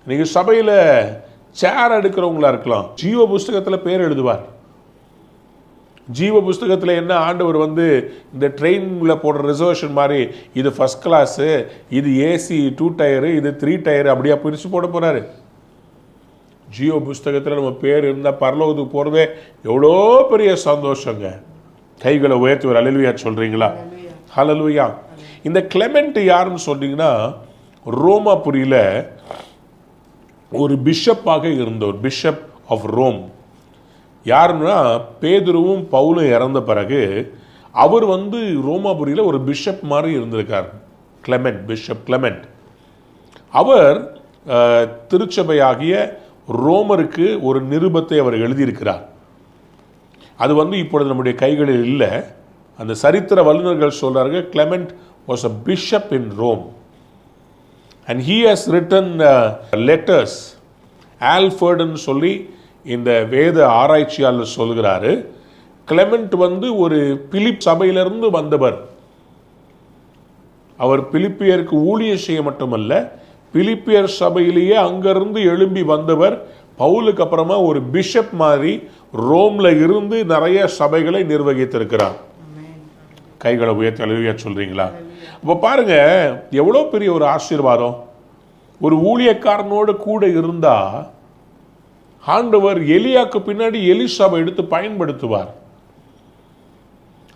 நீங்க சபையில சேர் எடுக்கிறவங்களா இருக்கலாம், ஜீவ புஸ்தகத்தில் பேர் எழுதுவார். ஜீவ புஸ்தகத்தில் என்ன, ஆண்டவர் இந்த ட்ரெயினில் போடுற ரிசர்வேஷன் மாதிரி இது ஃபர்ஸ்ட் கிளாஸு, இது ஏசி 2 டயரு, இது 3 டயரு, அப்படியா பிரித்து போட போகிறாரு. ஜீவ புஸ்தகத்தில் நம்ம பேர் இருந்தால் பரலோகத்துக்கு போகிறதே எவ்வளோ பெரிய சந்தோஷங்க. கைகளை உயர்த்தி ஒரு அல்லேலூயா சொல்கிறீங்களா? ஹல்லேலூயா. இந்த கிளெமெண்ட் யாருன்னு சொன்னீங்கன்னா, ரோமாபுரியில் ஒரு பிஷப்பாக இருந்தவர், பிஷப் ஆஃப் ரோம். யாருன்னா, பேதுருவும் பவுலும் இறந்த பிறகு அவர் ரோமாபுரியில் ஒரு பிஷப் மாதிரி இருந்திருக்கார். Clement, bishop Clement. அவர் திருச்சபையாகிய ரோமருக்கு ஒரு நிருபத்தை அவர் எழுதியிருக்கிறார். அது இப்பொழுது நம்முடைய கைகளில் இல்லை. அந்த சரித்திர வல்லுநர்கள் சொல்றார்கள், Clement was a bishop in Rome and he has written letters ஆல்ஃபர்டுன்னு சொல்லி இந்த வேத ஆராய்ச்சியாளர் சொல்கிறாரு. கிளெமெண்ட் வந்து ஒரு பிலிப் சபையிலிருந்து வந்தவர். அவர் பிலிப்பியருக்கு ஊழியம் செய்ய மட்டுமல்ல, பிலிப்பியர் சபையிலேயே அங்கிருந்து எழும்பி வந்தவர். பவுலுக்கு அப்புறமா ஒரு பிஷப் மாதிரி ரோம்ல இருந்து நிறைய சபைகளை நிர்வகித்திருக்கிறார். கைகளை உயர்த்தி அழுவியா சொல்றீங்களா? அப்போ பாருங்க எவ்வளோ பெரிய ஒரு ஆசீர்வாதம். ஒரு ஊழியக்காரனோடு கூட இருந்தா ஆண்டவர் எலியாக்கு பின்னாடி எலிசாவை எடுத்து பயன்படுத்துவார்.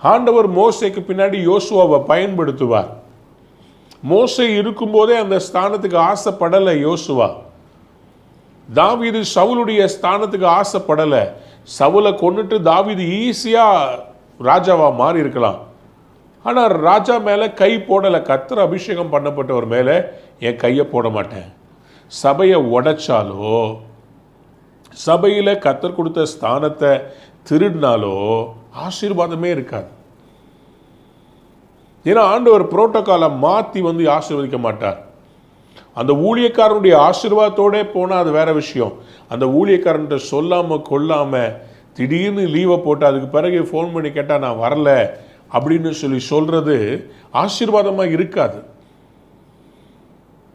ஆண்டவர் மோசேக்கு பின்னாடி யோசுவாவை பயன்படுத்துவார். மோசே இருக்கும்போதே அந்த ஸ்தானத்துக்கு ஆசைப்படலை யோசுவா. தாவீது சவுலுடைய ஸ்தானத்துக்கு ஆசைப்படலை. சவுலை கொண்டுட்டு தாவீது ஈஸியா ராஜாவா மாறி இருக்கலாம். ஆனால் ராஜா மேலே கை போடலை. கர்த்தர் அபிஷேகம் பண்ணப்பட்டவர் மேலே என் கையை போட மாட்டேன். சபையை உடைச்சாலோ, சபையில் கர்த்தர் கொடுத்த ஸ்தானத்தை திருடினாலோ ஆசீர்வாதமே இருக்காது. ஏன்னா ஆண்டவர் புரோட்டோகாலை மாற்றி வந்து ஆசீர்வதிக்க மாட்டார். அந்த ஊழியக்காரனுடைய ஆசீர்வாதத்தோடே போனால் அது வேற விஷயம். அந்த ஊழியக்காரன்ட்ட சொல்லாமல் கொள்ளாமல் திடீர்னு லீவை போட்டு அதுக்கு பிறகு ஃபோன் பண்ணி கேட்டால் நான் வரல அப்படின்னு சொல்றது ஆசீர்வாதமாக இருக்காது.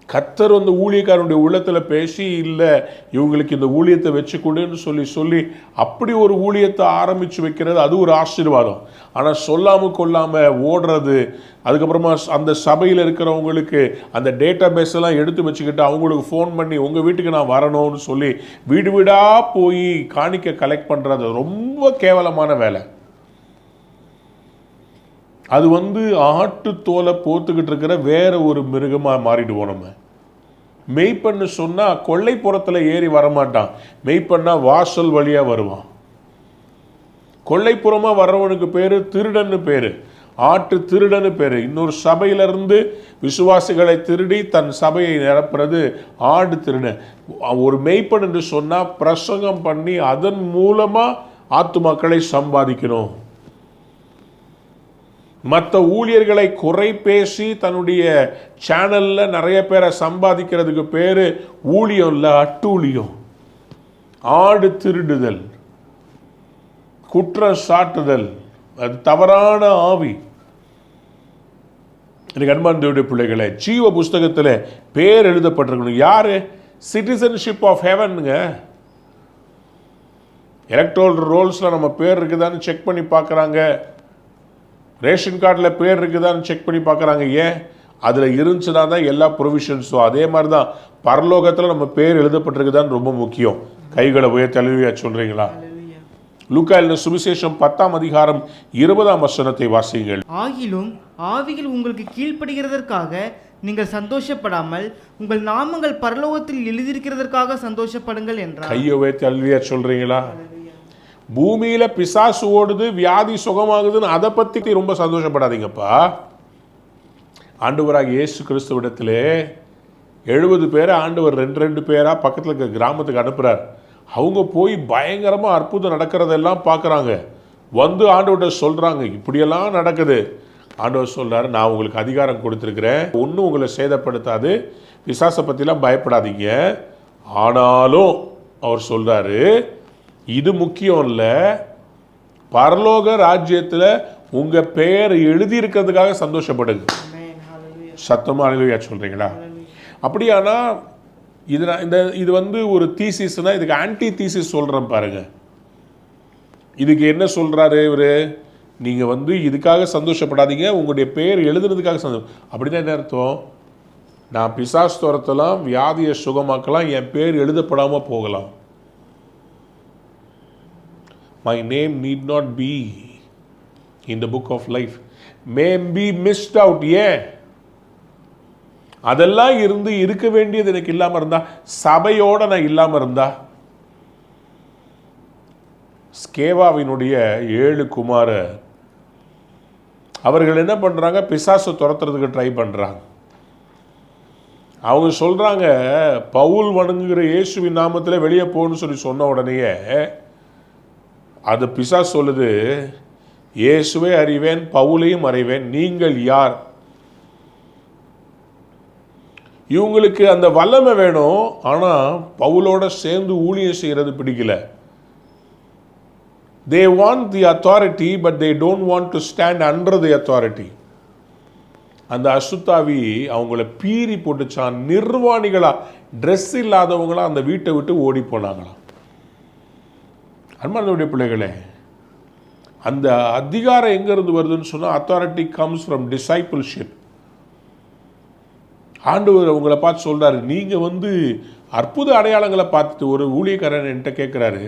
கர்த்தர் வந்து ஊழியக்காரனுடைய உள்ளத்தில் பேசி, இல்லை இவங்களுக்கு இந்த ஊழியத்தை வச்சு கொடுன்னு சொல்லி அப்படி ஒரு ஊழியத்தை ஆரம்பித்து வைக்கிறது அது ஒரு ஆசீர்வாதம். ஆனால் சொல்லாமல் கொள்ளாமல் ஓடுறது, அதுக்கப்புறமா அந்த சபையில் இருக்கிறவங்களுக்கு அந்த டேட்டா பேஸ் எல்லாம் எடுத்து வச்சுக்கிட்டு அவங்களுக்கு ஃபோன் பண்ணி உங்கள் வீட்டுக்கு நான் வரணும்னு சொல்லி வீடு வீடாக போய் காணிக்க கலெக்ட் பண்ணுறது ரொம்ப கேவலமான வேலை. அது வந்து ஆட்டு தோலை போத்துக்கிட்டு இருக்கிற வேற ஒரு மிருகமாக மாறிடுவோம். நம்ம மெய்ப்பண்ணு சொன்னால் கொள்ளைப்புறத்தில் ஏறி வரமாட்டான். மெய்ப்பண்ணா வாசல் வழியாக வருவான். கொள்ளைப்புறமாக வர்றவனுக்கு பேர் திருடன்னு பேர், ஆட்டு திருடன்னு பேர். இன்னொரு சபையிலிருந்து விசுவாசிகளை திருடி தன் சபையை நிரப்புறது ஆடு திருடன். ஒரு மெய்ப்பன் என்று சொன்னால் பிரசங்கம் பண்ணி அதன் மூலமாக ஆத்துமாக்களை சம்பாதிக்கணும். மற்ற ஊழியர்களை குறை பேசி தன்னுடைய சேனலில் நிறைய பேரை சம்பாதிக்கிறதுக்கு பேர் ஊழியம் இல்லை, அட்டூழியம். ஆடு திருடுதல், குற்றம் சாட்டுதல், அது தவறான ஆவி. எனக்கு அன்பார்ந்த பிள்ளைகளை, ஜீவ புஸ்தகத்தில் பேர் எழுதப்பட்டிருக்கணும். யாரு? சிட்டிசன்ஷிப் ஆஃப் ஹெவனுங்க. எலக்ட்ரல் ரோல்ஸில் நம்ம பேர் இருக்குதான்னு செக் பண்ணி பார்க்குறாங்க. ரேஷன் கார்டில் பேர் இருக்குதான்னு செக் பண்ணி பார்க்குறாங்க. ஏன்? அதில் இருந்துச்சுன்னா தான் எல்லா ப்ரொவிஷன்ஸும். அதே மாதிரி தான் பரலோகத்தில் நம்ம பேர் எழுதப்பட்டிருக்குதான்னு ரொம்ப முக்கியம். கைகளை உயர்த்தி அழுவியா சொல்கிறீங்களா? லூக்கா எழுதின சுவிசேஷம் 10ஆம் அதிகாரம் 20ஆம் வசனத்தை வாசியுங்கள். ஆகிலும் ஆவிகள் உங்களுக்கு கீழ்ப்படுகிறதற்காக நீங்கள் சந்தோஷப்படாமல் உங்கள் நாமங்கள் பரலோகத்தில் எழுதியிருக்கிறதற்காக சந்தோஷப்படுங்கள் என்றார். கையை உயர்த்தி அழுவியா சொல்கிறீங்களா? பூமியில பிசாசு ஓடுது, வியாதி சுகமாகுதுன்னு அதை பத்தி ரொம்ப சந்தோஷப்படாதீங்கப்பா. ஆண்டவராக இயேசு கிறிஸ்துவிடத்திலே 70 பேரை ஆண்டவர் 2 பேரா பக்கத்தில் இருக்க கிராமத்துக்கு அனுப்புறார். அவங்க போய் பயங்கரமா அற்புதம் நடக்கிறதெல்லாம் பார்க்குறாங்க. வந்து ஆண்டவர்கிட்ட சொல்றாங்க, இப்படியெல்லாம் நடக்குது. ஆண்டவர் சொல்றாரு, நான் உங்களுக்கு அதிகாரம் கொடுத்துருக்கிறேன், ஒன்றும் உங்களை சேதப்படுத்தாது, பிசாசை பற்றிலாம் பயப்படாதீங்க. ஆனாலும் அவர் சொல்றாரு, இது முக்கியம் இல்லை, பரலோக ராஜ்யத்தில் உங்க பெயர் எழுதி இருக்கிறதுக்காக சந்தோஷப்படுங்க. சத்தமா அல்லேலூயா சொல்றீங்களா? அப்படியானா இது வந்து ஒரு தீசிஸ்னா இதுக்கு ஆன்டி தீசிஸ் சொல்றேன் பாருங்க. இதுக்கு என்ன சொல்றாரு இவரு? நீங்க வந்து இதுக்காக சந்தோஷப்படாதீங்க, உங்களுடைய பெயர் எழுதுனதுக்காக சந்தோஷம். அப்படின்னா என்ன அர்த்தம்? நான் பிசாசு துரத்தலாம், வியாதியை சுகமாக்கலாம், என் பேர் எழுதப்படாம போகலாம். My name need not be in the book of life. May be missed out. ஏன்? அதெல்லாம் இருந்து இருக்க வேண்டியது எனக்கு இல்லாம இருந்தா, சபையோட நான் இல்லாம இருந்தா. ஸ்கேவாவினுடைய 7 குமாரர் அவர்கள் என்ன பண்றாங்க? பிசாசு துரத்துறதுக்கு ட்ரை பண்றாங்க. அவங்க சொல்றாங்க, பவுல் வணங்குகிற இயேசுவின் நாமத்தில் வெளியே போன்னு சொல்லி சொன்ன உடனேயே அது பிசாசு சொல்லுது, இயேசுவை அறிவேன், பவுலையும் அறிவேன், நீங்கள் யார்? இவங்களுக்கு அந்த வல்லமை வேணும், ஆனால் பவுலோட சேர்ந்து ஊழியம் செய்கிறது பிடிக்கல. They want the authority, but they don't want to stand under the authority. அந்த அசுத்தாவி அவங்கள பீறி போட்டுச்சான். நிர்வாணிகளா, ட்ரெஸ் இல்லாதவங்களா அந்த வீட்டை விட்டு ஓடி போனாங்களாம். அன்பானவருடைய பிள்ளைகளே, அந்த அதிகாரம் எங்கிருந்து வருதுன்னு சொன்னால், அத்தாரிட்டி கம்ஸ் ஃப்ரம் டிசைபிள்ஷிப். ஆண்டவர் அவங்கள பார்த்து சொல்றாரு, நீங்க அற்புத அடையாளங்களை பார்த்துட்டு, ஒரு ஊழியக்காரன் என்கிட்ட கேட்குறாரு,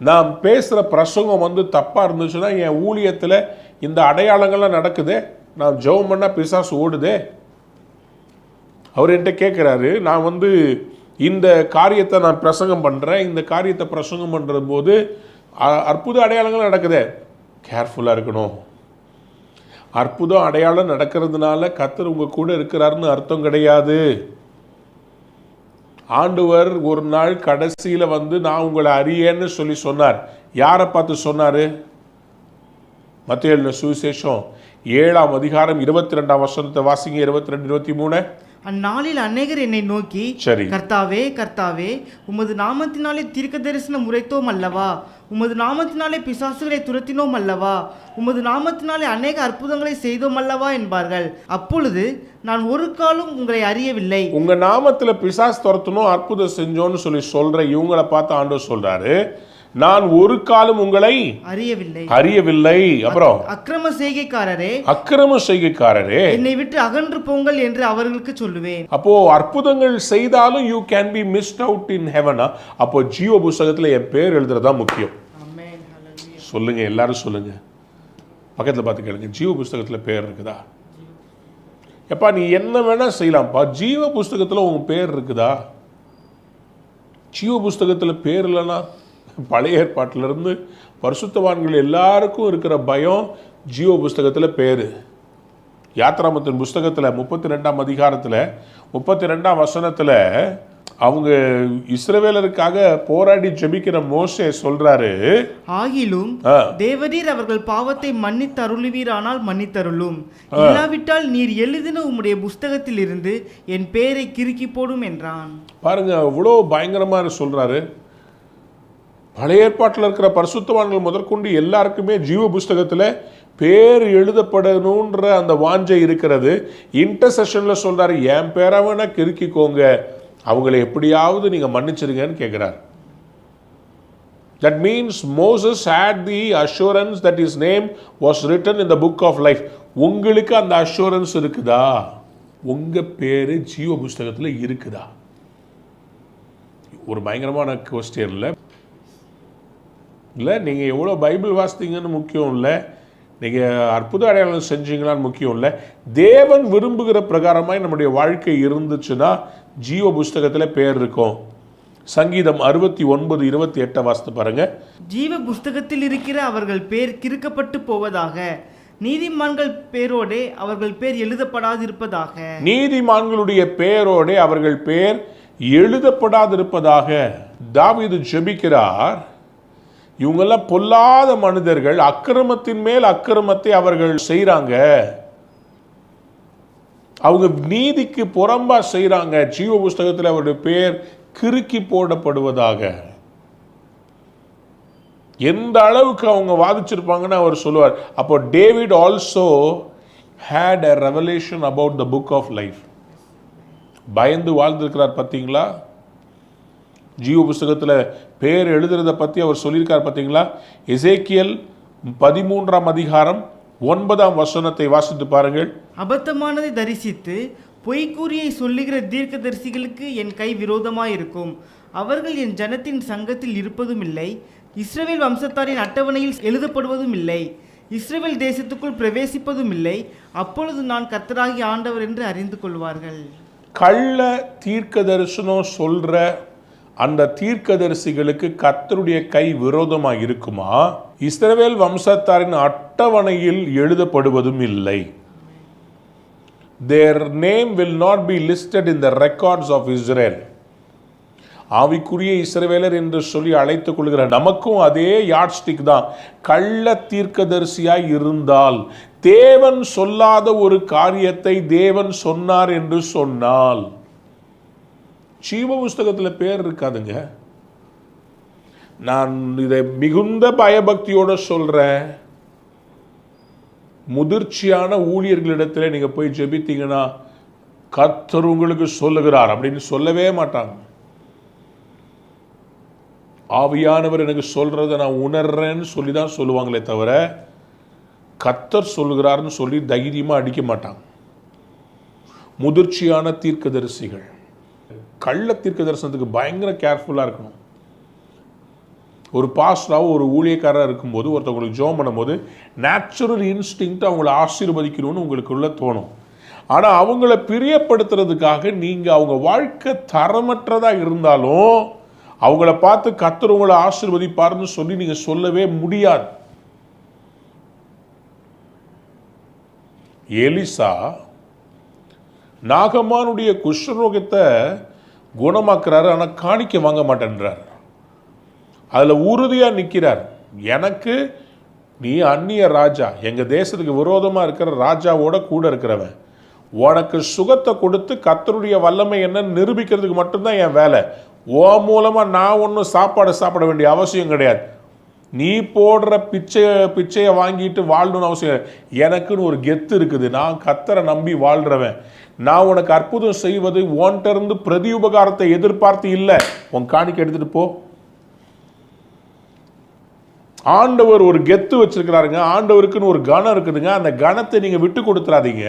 நான் பேசுகிற பிரசங்கம் தப்பாக இருந்துச்சுன்னா என் ஊழியத்தில் இந்த அடையாளங்கள்லாம் நடக்குதே, நான் ஜெபம் பண்ணால் பிசாசு ஓடுதே. அவர் என்கிட்ட கேட்குறாரு, நான் இந்த காரியத்தை நான் பிரசங்கம் பண்ணுறேன், இந்த காரியத்தை பிரசங்கம் பண்ணுற போது அற்புத அடையாளங்கள் நடக்குதே, கேர்ஃபுல்லாக இருக்கணும். அற்புதம் அடையாளம் நடக்கிறதுனால கர்த்தர் உங்கள் கூட இருக்கிறாருன்னு அர்த்தம் கிடையாது. ஆண்டவர் ஒரு நாள் கடைசியில் நான் உங்களை அறியேன்னு சொல்லி சொன்னார். யாரை பார்த்து சொன்னார்? மத்தேயு எழுதின சுவிசேஷம் 7ஆம் அதிகாரம் 22ஆம் வசனத்தை வாசிங்க. 22, 23. அந்நாளில் அநேகர் என்னை நோக்கி, கர்த்தாவே கர்த்தாவே, உமது நாமத்தினாலே தீர்க்க தரிசனம் உரைத்தோம் அல்லவா, உமது நாமத்தினாலே பிசாசுகளை துரத்தினோம் அல்லவா, உமது நாமத்தினாலே அநேக அற்புதங்களை செய்தோம் அல்லவா என்பார்கள். அப்பொழுது நான் ஒரு காலம் உங்களை அறியவில்லை. உங்க நாமத்துல பிசாசு துரத்தணும், அற்புதம் செஞ்சோன்னு சொல்லி சொல்ற இவங்களை பார்த்து ஆண்டவர் சொல்றாரு, நான் ஒரு காலம் உங்களை அறியவில்லை. அப்புறம் அக்கிரம செய்கைக்காரரே என்னை விட்டு அகன்று போங்கள் என்று அவர்களுக்கு சொல்லுவேன். அப்போ அற்புதங்கள் செய்தாலும் you can be missed out in ஹெவனா. அப்போ ஜீவ புஸ்தகத்துல என் பேர் எழுதுறதா முக்கியம். சொல்லுங்க, எல்லாரும் சொல்லுங்க, பக்கத்துல பார்த்து கேளுங்க, ஜீவ புஸ்தகத்துல பேர் இருக்குதா? எப்பா நீ என்ன வேணா செய்யலாம்ப்பா, ஜீவ புஸ்தகத்துல உங்க பேர் இருக்குதா? ஜீவ புஸ்தகத்துல பேர் இல்லைன்னா, பழைய ஏற்பாட்டிலிருந்து பரிசுத்தவான்கள் எல்லாருக்கும் இருக்கிற பயம், ஜீவ புஸ்தகத்தில் பேர். யாத்ராமத்தின் புஸ்தகத்தில் 32ஆம் அதிகாரத்தில் 32ஆம் வசனத்தில் அவங்க இஸ்ரவேலருக்காக போராடி ஜெபிக்கிற மோசே சொல்றாரு, ஆகிலும் தேவரீர் அவர்கள் பாவத்தை மன்னித்தருளுவீரானால் மன்னித்தருளும், இல்லாவிட்டால் நீர் எழுதின உம்முடைய புஸ்தகத்தில் இருந்து என் பெயரை கிறுக்கி போடும் என்றான். பாருங்க, இவ்வளோ பயங்கரமா சொல்றாரு. பழைய ஏற்பாட்டில் இருக்கிற பரிசுத்தவான்கள் முதற்கொண்டு எல்லாருக்குமே ஜீவ புஸ்தகத்தில் பேர் எழுதப்படணுன்ற அந்த வாஞ்சை இருக்கிறது. இன்டர்செஷனில் சொல்றாரு, என் பேரவனை கிறுக்கிக்கோங்க, அவங்களை எப்படியாவது நீங்கள் மன்னிச்சிருங்கன்னு கேட்குறார். That means Moses had the assurance that his name was written in the book of life. உங்களுக்கு அந்த அஷூரன்ஸ் இருக்குதா? உங்கள் பேர் ஜீவ புஸ்தகத்தில் இருக்குதா? ஒரு பயங்கரமான கொஸ்டின் இல்லை, நீங்கள் எவ்வளோ பைபிள் வாசித்தீங்கன்னு முக்கியம் இல்லை, நீங்கள் அற்புத அடையாளம் செஞ்சீங்களான்னு முக்கியம் இல்லை. தேவன் விரும்புகிற பிரகாரமாய் நம்முடைய வாழ்க்கை இருந்துச்சுன்னா ஜீவ புஸ்தகத்தில் பேர் இருக்கும். சங்கீதம் 69:28 வாசித்து பாருங்க. ஜீவ புஸ்தகத்தில் இருக்கிற அவர்கள் பேர் கிறுக்கப்பட்டு போவதாக, நீதிமான்கள் பேரோடே அவர்கள் பேர் எழுதப்படாதிருப்பதாக. நீதிமான்களுடைய பேரோடே அவர்கள் பேர் எழுதப்படாதிருப்பதாக. தாவீது ஜெபிக்கிறார், இவங்கெல்லாம் பொல்லாத மனிதர்கள், அக்கிரமத்தின் மேல் அக்கிரமத்தை அவர்கள் செய்கிறாங்க, அவங்க நீதிக்கு புறம்பா செய்கிறாங்க, ஜீவ புஸ்தகத்தில் அவருடைய பேர் கிறுக்கி போடப்படுவதாக. எந்த அளவுக்கு அவங்க வாதிச்சிருப்பாங்கன்னு அவர் சொல்லுவார். அப்போ David also had a revelation about the book of life. பயந்து வாழ்ந்திருக்கிறார் பார்த்தீங்களா? ஜீவ புஸ்தகத்தில் பேர் எழுதுறதை பற்றி அவர் சொல்லியிருக்கார் பார்த்தீங்களா? எசேக்கியல் 13ஆம் அதிகாரம் 9ஆம் வசனத்தை வாசித்து பாருங்கள். அபத்தமானதை தரிசித்து பொய்க்கூறியை சொல்லுகிற தீர்க்கதரிசிகளுக்கு என் கை விரோதமாயிருக்கும், அவர்கள் என் ஜனத்தின் சங்கத்தில் இருப்பதும் இல்லை, இஸ்ரவேல் வம்சத்தாரின் அட்டவணையில் எழுதப்படுவதும் இல்லை, இஸ்ரவேல் தேசத்துக்குள் பிரவேசிப்பதும் இல்லை, அப்பொழுது நான் கர்த்தராகிய ஆண்டவர் என்று அறிந்து கொள்வார்கள். கள்ள தீர்க்க தரிசனம் சொல்ற அந்த தீர்க்கதரிசிகளுக்கு கர்த்தருடைய கை விரோதமாக இருக்குமா? இஸ்ரவேல் வம்சத்தாரின் அட்டவணையில் எழுதப்படுவதும் இல்லை. Their name will not be listed in the records of Israel. ஆவிக்குரிய இஸ்ரவேலர் என்று சொல்லி அழைத்துக் கொள்கிற நமக்கும் அதே யாட்ஸ்டிக் தான். கள்ள தீர்க்கதரிசியாய் இருந்தால், தேவன் சொல்லாத ஒரு காரியத்தை தேவன் சொன்னார் என்று சொன்னால், ஜீவ புஸ்தகத்தில் பேர் இருக்காதுங்க. நான் இதை மிகுந்த பயபக்தியோட சொல்றேன். முதிர்ச்சியான ஊழியர்களிடத்தில் நீங்க போய் ஜெபித்தீங்கன்னா கர்த்தர் உங்களுக்கு சொல்லுகிறார் அப்படின்னு சொல்லவே மாட்டாங்க. ஆவியானவர் எனக்கு சொல்றதை நான் உணர்றேன்னு சொல்லி தான் சொல்லுவாங்களே தவிர கர்த்தர் சொல்லுகிறார்னு சொல்லி தைரியமா அடிக்க மாட்டாங்க. முதிர்ச்சியான தீர்க்கதரிசிகள் கள்ள தீர்க்க தரிசனத்துக்கு பயங்கர கேர்ஃபுல்லா இருக்கணும். ஒரு பாஸ்டராக ஒரு ஊழியக்காரராக இருக்கும்போது ஒருத்தவங்களுக்கு ஜெபம் பண்ணும்போது நேச்சுரல் இன்ஸ்டிங்க்ட் அவங்கள ஆசீர்வதிக்கணும்னு உங்களுக்குள்ள தோணும். ஆனால் அவங்கள பிரியப்படுத்துறதுக்காக நீங்கள் அவங்க வாழ்க்கை தரமற்றதாக இருந்தாலும் அவங்கள பார்த்து கர்த்தர் உங்களை ஆசீர்வதிப்பார்னு சொல்லி நீங்கள் சொல்லவே முடியாது. எலிசா நாகமானுடைய குஷ்டரோகத்தை குணமாக்குறாரு, ஆனால் காணிக்க வாங்க மாட்டேன்றார். அதில் உறுதியாக நிற்கிறார். எனக்கு நீ அந்நிய ராஜா, எங்கள் தேசத்துக்கு விரோதமாக இருக்கிற ராஜாவோட கூட இருக்கிறவன், உனக்கு சுகத்தை கொடுத்து கர்த்தருடைய வல்லமை என்னன்னு நிரூபிக்கிறதுக்கு மட்டும்தான் என் வேலை. ஓ மூலமாக நான் ஒன்றும் சாப்பாட வேண்டிய அவசியம் கிடையாது. நீ போடுற பிச்சையை வாங்கிட்டு வாழணும்னு அவசியம். எனக்குன்னு ஒரு கெத்து இருக்குது. நான் கர்த்தரை நம்பி வாழ்றவன். நான் உனக்கு அற்புதம் செய்வது உன்கிட்ட இருந்து பிரதி உபகாரத்தை எதிர்பார்த்து இல்லை. உன் காணிக்கை எடுத்துட்டு போ. ஆண்டவர் ஒரு கெத்து வச்சிருக்கிறாருங்க. ஆண்டவருக்குன்னு ஒரு கணம் இருக்குதுங்க. அந்த கணத்தை நீங்க விட்டு கொடுத்துறாதீங்க.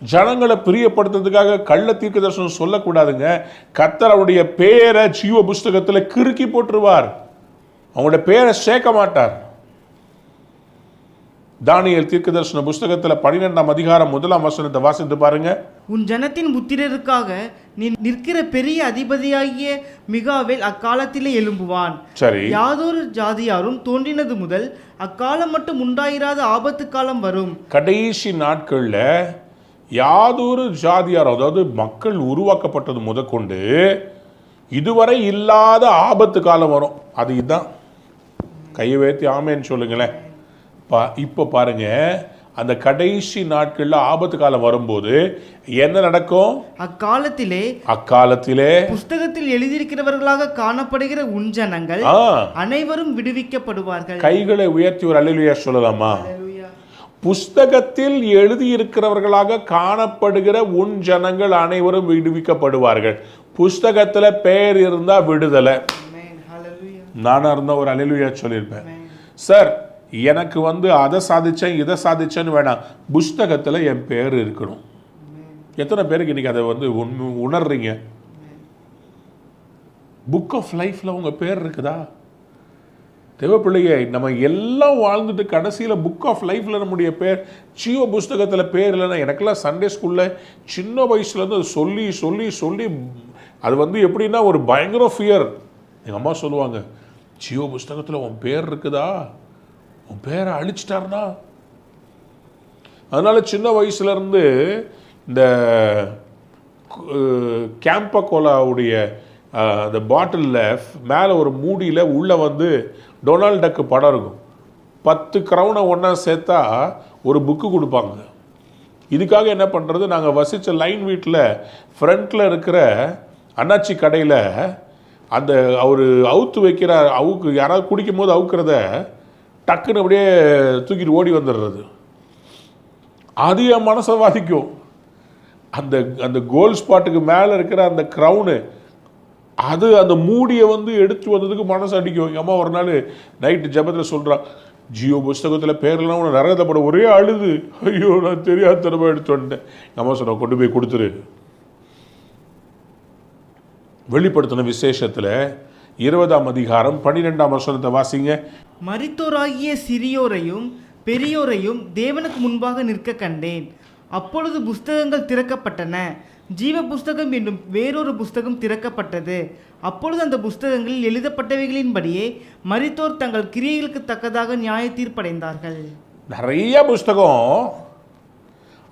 ஜனங்களை பிரியப்படுத்துறதுக்காக கள்ள தீர்க்க தரிசனம் சொல்லக்கூடாதுங்க. கர்த்தர் அவருடைய பேரை ஜீவ புஸ்தகத்தில் கிறுக்கி போட்டுருவார். அவங்களுடைய பேரை சேர்க்க மாட்டார். தானியேல் தீர்க்க தரிசன புஸ்தகத்தில் 12ஆம் அதிகாரம் 1ஆம் வசனத்தை வாசித்து பாருங்க. உன் ஜனத்தின் புத்திரருக்காக நீ நிற்கிற பெரிய அதிபதியாகிய மிகாவேல் அக்காலத்திலே எழும்புவான். சரி. யாதொரு ஜாதியாரும் தோன்றினது முதல் அக்காலம் மட்டும் உண்டாயிராத ஆபத்து காலம் வரும். கடைசி நாட்கள்ல யாதொரு ஜாதியாரும், அதாவது மக்கள் உருவாக்கப்பட்டது முதற்கொண்டு இதுவரை இல்லாத ஆபத்து காலம் வரும். அது இதுதான். கையை வைத்து ஆமேன்னு சொல்லுங்களேன். இப்போ பாருங்க, அந்த கடைசி நாட்கள்ல ஆபத்து காலம் வரும்போது என்ன நடக்கும்? அக்காலத்திலே புஸ்தகத்தில் எழுதியிருக்கிறவர்களாக காணப்படுகிற உன் ஜனங்கள் அனைவரும் விடுவிக்கப்படுவார்கள். கைகளை உயர்த்தி ஒரு அல்லேலூயா சொல்லலாமா? புஸ்தகத்தில் எழுதியிருக்கிறவர்களாக காணப்படுகிற உன் ஜனங்கள் அனைவரும் விடுவிக்கப்படுவார்கள். புஸ்தகத்துல பெயர் இருந்தா விடுதலை. நானா இருந்தா ஒரு அல்லேலூயா சொல்லியிருப்பேன். சார், எனக்கு அதை சாதிச்சேன் இதை சாதிச்சேன்னு வேணாம், புஸ்தகத்தில் என் பேர் இருக்கணும். எத்தனை பேருக்கு இன்னைக்கு அதை உணர்றீங்க? புக் ஆஃப் லைஃப்ல உங்க பேர் இருக்குதா? தேவப்பிள்ளையே, நம்ம எல்லாம் வாழ்ந்துட்டு கடைசியில் புக் ஆஃப் லைஃப்ல நம்முடைய பேர் ஜீவ புஸ்தகத்தில் பேர் இல்லைன்னா, எனக்கெல்லாம் சண்டே ஸ்கூலில் சின்ன வயசுலேருந்து அது சொல்லி சொல்லி சொல்லி அது எப்படின்னா ஒரு பயங்கர ஃபியர். எங்கள் அம்மா சொல்லுவாங்க, ஜீவ புஸ்தகத்தில் உன் பேர் இருக்குதா, உன் பேரை அழிச்சிட்டாருனா. அதனால சின்ன வயசுலேருந்து இந்த கேம்பகோலாவுடைய அந்த பாட்டிலில் மேலே ஒரு மூடியில் உள்ளே டொனால்ட் டக்கு படம் இருக்கும். 10 கிரவுனை ஒன்றா சேர்த்தா ஒரு புக்கு கொடுப்பாங்க. இதுக்காக என்ன பண்ணுறது, நாங்கள் வசித்த லைன் வீட்டில் ஃப்ரண்ட்டில் இருக்கிற அண்ணாச்சி கடையில் அந்த அவர் அவுத்து வைக்கிற யாராவது குடிக்கும் போது அவுக்கிறத டக்குன்னு அப்படியே தூக்கிட்டு ஓடி வந்துடுறது. அது என் மனசை பாதிக்கும். அந்த அந்த கோல் ஸ்பாட்டுக்கு மேலே இருக்கிற அந்த க்ரௌனு, அது அந்த மூடியை எடுத்து வந்ததுக்கு மனசு அடிக்கும். எங்கள் அம்மா ஒரு நாள் நைட்டு ஜபத்தில் சொல்கிறான், ஜியோ புஸ்தகத்தில் பேரெல்லாம் உன நரகத்தப்பட ஒரே அழுது, ஐயோ நான் தெரியாதனமாக எடுத்து வந்துட்டேன். எங்கள் அம்மா சொன்ன, கொண்டு போய் கொடுத்துரு. வெளிப்படுத்தின விசேஷத்தில் 20ஆம் அதிகாரம் 12ஆம் வசனத்தை வாசிங்க. மரித்தோராகிய சிறியோரையும் பெரியோரையும் தேவனுக்கு முன்பாக நிற்க கண்டேன். அப்பொழுது புஸ்தகங்கள் திறக்கப்பட்டன. ஜீவ புஸ்தகம் என்னும் வேறொரு புஸ்தகம் திறக்கப்பட்டது. அப்பொழுது அந்த புஸ்தகங்களில் எழுதப்பட்டவைகளின்படியே மரித்தோர் தங்கள் கிரியைகளுக்கு தக்கதாக நியாய தீர்ப்படைந்தார்கள். நிறைய புஸ்தகம்,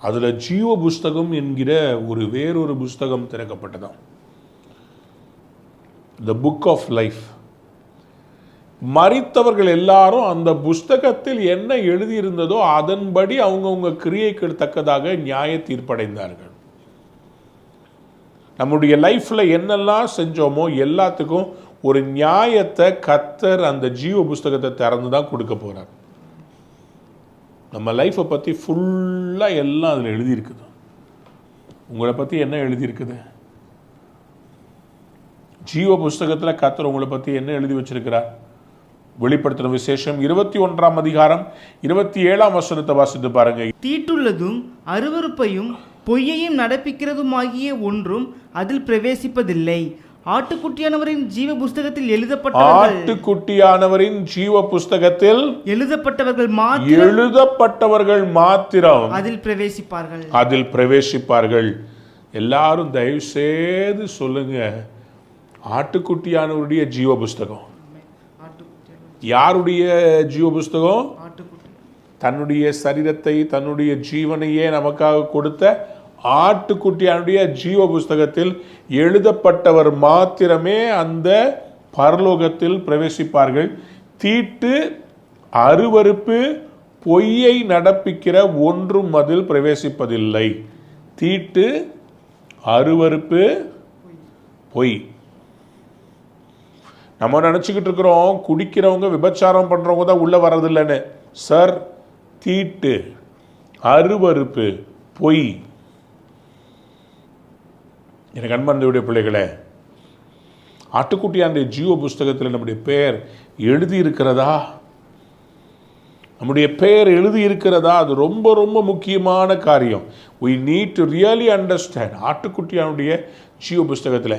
அதுல ஜீவ புஸ்தகம் என்கிற ஒரு வேறொரு புஸ்தகம் திறக்கப்பட்டதாம். The book of life. மரித்தவர்கள் எல்லாரும் அந்த புஸ்தகத்தில் என்ன எழுதியிருந்ததோ அதன்படி அவங்கவுங்க கிரியைக்கு தக்கதாக நியாய தீர்ப்படைந்தார்கள். நம்முடைய லைஃப்பில் என்னெல்லாம் செஞ்சோமோ எல்லாத்துக்கும் ஒரு நியாயத்தை கர்த்தர் அந்த ஜீவ புஸ்தகத்தை திறந்து தான் கொடுக்க போகிறார். நம்ம லைஃப்பை பற்றி ஃபுல்லாக எல்லாம் அதில் எழுதியிருக்குது. உங்களை பற்றி என்ன எழுதியிருக்குது? ஜீவ புஸ்தகத்தில் கர்த்தர் உங்களை பற்றி என்ன எழுதி வச்சிருக்கிறார்? வெளிப்படுத்தின விசேஷம் 21ஆம் அதிகாரம் 27ஆம் வசனத்தை வாசித்து பாருங்க. தீட்டுள்ளதும் அருவருப்பையும் பொய்யையும் நடப்பிக்கிறதுமாகிய ஒன்றும் அதில் பிரவேசிப்பதில்லை. ஆட்டுக்குட்டியானவரின் ஜீவ புஸ்தகத்தில் ஆட்டுக்குட்டியானவரின் ஜீவ புஸ்தகத்தில் எழுதப்பட்டவர்கள் மாத்திரம் அதில் பிரவேசிப்பார்கள். எல்லாரும் தயவு செய்து சொல்லுங்க, ஆட்டுக்குட்டியானவருடைய ஜீவ புஸ்தகம். யாருடைய ஜீவ புஸ்தகம்? தன்னுடைய சரீரத்தை, தன்னுடைய ஜீவனையே நமக்காக கொடுத்த ஆட்டுக்குட்டியானுடைய ஜீவ புஸ்தகத்தில் எழுதப்பட்டவர் மாத்திரமே அந்த பரலோகத்தில் பிரவேசிப்பார்கள். தீட்டு, அருவருப்பு, பொய்யை நடப்பிக்கிற ஒன்றும் அதில் பிரவேசிப்பதில்லை. தீட்டு, அருவருப்பு, பொய். நம்ம நினச்சிக்கிட்டு இருக்கிறோம் குடிக்கிறவங்க, விபச்சாரம் பண்ணுறவங்க தான் உள்ளே வர்றதில்லைன்னு. சார், தீட்டு, அருவருப்பு, பொய். எனக்கு அன்பார்ந்தவருடைய பிள்ளைகளே, ஆட்டுக்குட்டியானுடைய ஜீவ புஸ்தகத்தில் நம்முடைய பெயர் எழுதியிருக்கிறதா? நம்முடைய பெயர் எழுதியிருக்கிறதா? அது ரொம்ப ரொம்ப முக்கியமான காரியம். we need to really understand. ஆட்டுக்குட்டியானுடைய ஜீவ புஸ்தகத்தில்,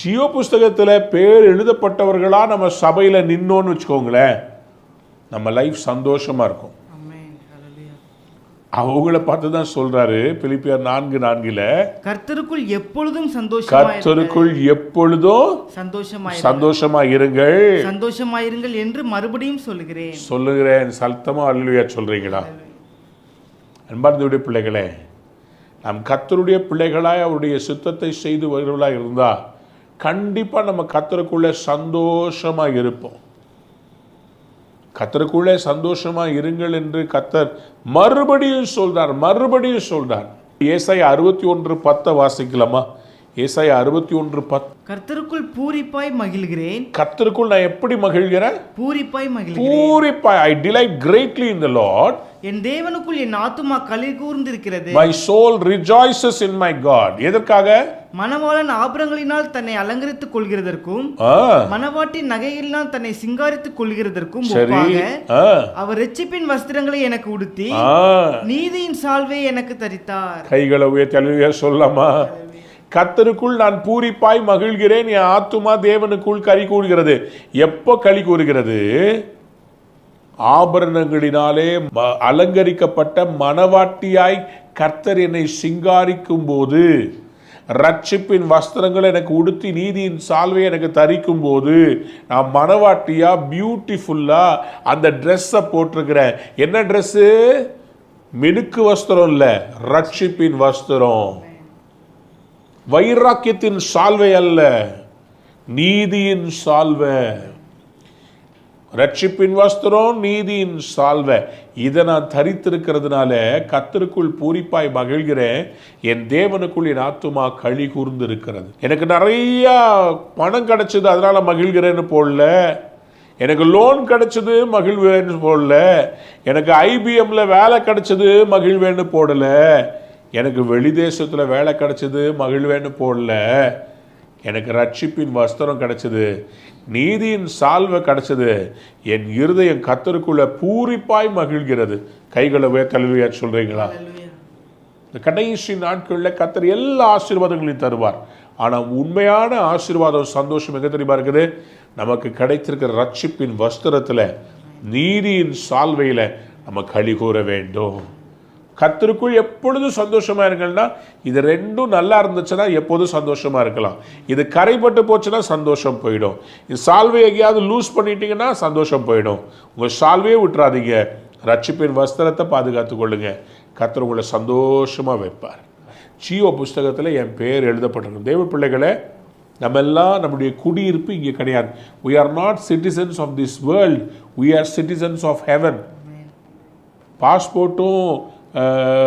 ஜீவ புஸ்தகத்தில் பெயர் எழுதப்பட்டவர்களா நம்ம சபையில் நின்னோன்னு வச்சுக்கோங்களேன், நம்ம லைஃப் சந்தோஷமா இருக்கும். அவங்கள பார்த்து தான் சொல்றாரு பிலிப்பியர் 4:4 கர்த்தருக்குள் எப்பொழுதும் சந்தோஷமாயிருங்கள் என்று மறுபடியும் சொல்லுகிறேன். சத்தமா அல்லேலூயா சொல்றீங்களா? அன்பார்ந்தவருடைய பிள்ளைகளே, நாம் கர்த்தருடைய பிள்ளைகளாய் அவருடைய சித்தத்தை செய்து வருவர்களாக இருந்தா கண்டிப்பா நம்ம கர்த்தருக்குள்ள சந்தோஷமா இருப்போம். கர்த்தருக்குள்ளே சந்தோஷமா இருங்கள் என்று கர்த்தர் மறுபடியும் சொல்றார். ஏசாயா 61:10 வாசிக்கலாமா? ஏசாயா 61:10. கர்த்தருக்குள் பூரிப்பாய் மகிழ்கிறேன். கர்த்தருக்குள் நான் எப்படி மகிழ்கிறேன்? பூரிப்பாய் I delight greatly in the Lord. என் தேவனுக்குள் என் ஆத்துமா களி கூர்ந்திருக்கிறது. My soul rejoices in my God. எதற்காக? மணவாளன் ஆபரணங்களினால் தன்னை அலங்கரித்துக் கொள்கிறதற்கும் மணவாட்டின் நகைகளினால் தன்னை சிங்காரித்துக் கொள்கிறதற்கும் ஒப்பாக அவர் இரட்சிப்பின் வஸ்திரங்களை எனக்கு உடுத்தி நீதியின் சால்வையை எனக்கு தரித்தார். கைகளை உயர்த்தி சொல்லலாமா? கர்த்தருக்குள் நான் பூரிப்பாய் மகிழ்கிறேன், என் ஆத்துமா தேவனுக்குள் களி கூறுகிறது. எப்போ களி கூறுகிறது? ஆபரணங்களினாலே அலங்கரிக்கப்பட்ட மணவாட்டியாய் கர்த்தர் என்னை சிங்காரிக்கும் போது, ரட்சிப்பின் வஸ்திரங்களை எனக்கு உடுத்தி நீதியின் சால்வை எனக்கு தரிக்கும் போது, நான் மணவாட்டியா பியூட்டிஃபுல்லா அந்த ட்ரெஸ்ஸை போட்டிருக்கிறேன். என்ன ட்ரெஸ்ஸு? மினுக்கு வஸ்திரம் இல்ல, ரட்சிப்பின் வஸ்திரம். வைராக்கியத்தின் சால்வை அல்ல, நீதியின் சால்வை. ரட்சிப்பின் வஸ்திரம், நீதியின் சால்வை. இதை நான் தரித்திருக்கிறதுனால கர்த்தருக்குள் பூரிப்பாய் மகிழ்கிறேன், என் தேவனுக்குள் என் ஆத்துமா களி கூர்ந்து இருக்கிறது. எனக்கு நிறைய பணம் கிடைச்சது அதனால மகிழ்கிறேன்னு போடல, எனக்கு லோன் கிடைச்சது மகிழ்வேன்னு போடல, எனக்கு ஐபிஎம்ல வேலை கிடைச்சது மகிழ்வேன்னு போடல, எனக்கு வெளிதேசத்தில் வேலை கிடைச்சது மகிழ்வேன்னு போடல, எனக்கு ரட்சிப்பின் வஸ்திரம் கிடைச்சது, நீதியின் சால்வை கிடைச்சது, என் இருதயம் கர்த்தருக்குள்ள பூரிப்பாய் மகிழ்கிறது. கைகளை உயர்த்தி சொல்றீங்களா? இந்த கடைசி நாட்களில் கர்த்தர் எல்லா ஆசீர்வாதங்களையும் தருவார். ஆனால் உண்மையான ஆசீர்வாதம், சந்தோஷம் எங்க தெரியுமா இருக்குது? நமக்கு கிடைத்திருக்கிற ரட்சிப்பின் வஸ்திரத்தில், நீதியின் சால்வையில் நம்ம களி கூற வேண்டும். கர்த்தருக்குள் எப்பொழுதும் சந்தோஷமா இருங்கன்னா, இது ரெண்டும் நல்லா இருந்துச்சுன்னா எப்போதும் சந்தோஷமா இருக்கலாம். இது கரைப்பட்டு போச்சுன்னா சந்தோஷம் போயிடும். இது சால்வை எங்கேயாவது லூஸ் பண்ணிட்டீங்கன்னா சந்தோஷம் போயிடும். உங்கள் சால்வையே விட்டுறாதீங்க. ரட்சிப்பின் வஸ்திரத்தை பாதுகாத்து கொள்ளுங்க. கர்த்தர் உங்களை சந்தோஷமா வைப்பார். ஜீவ புஸ்தகத்தில் என் பெயர் எழுதப்பட்டிருக்கும். தேவ பிள்ளைகளே, நம்ம எல்லாம் நம்முடைய குடியிருப்பு இங்கே கிடையாது. we are not citizens of this world, we are citizens of heaven. பாஸ்போர்ட்டும்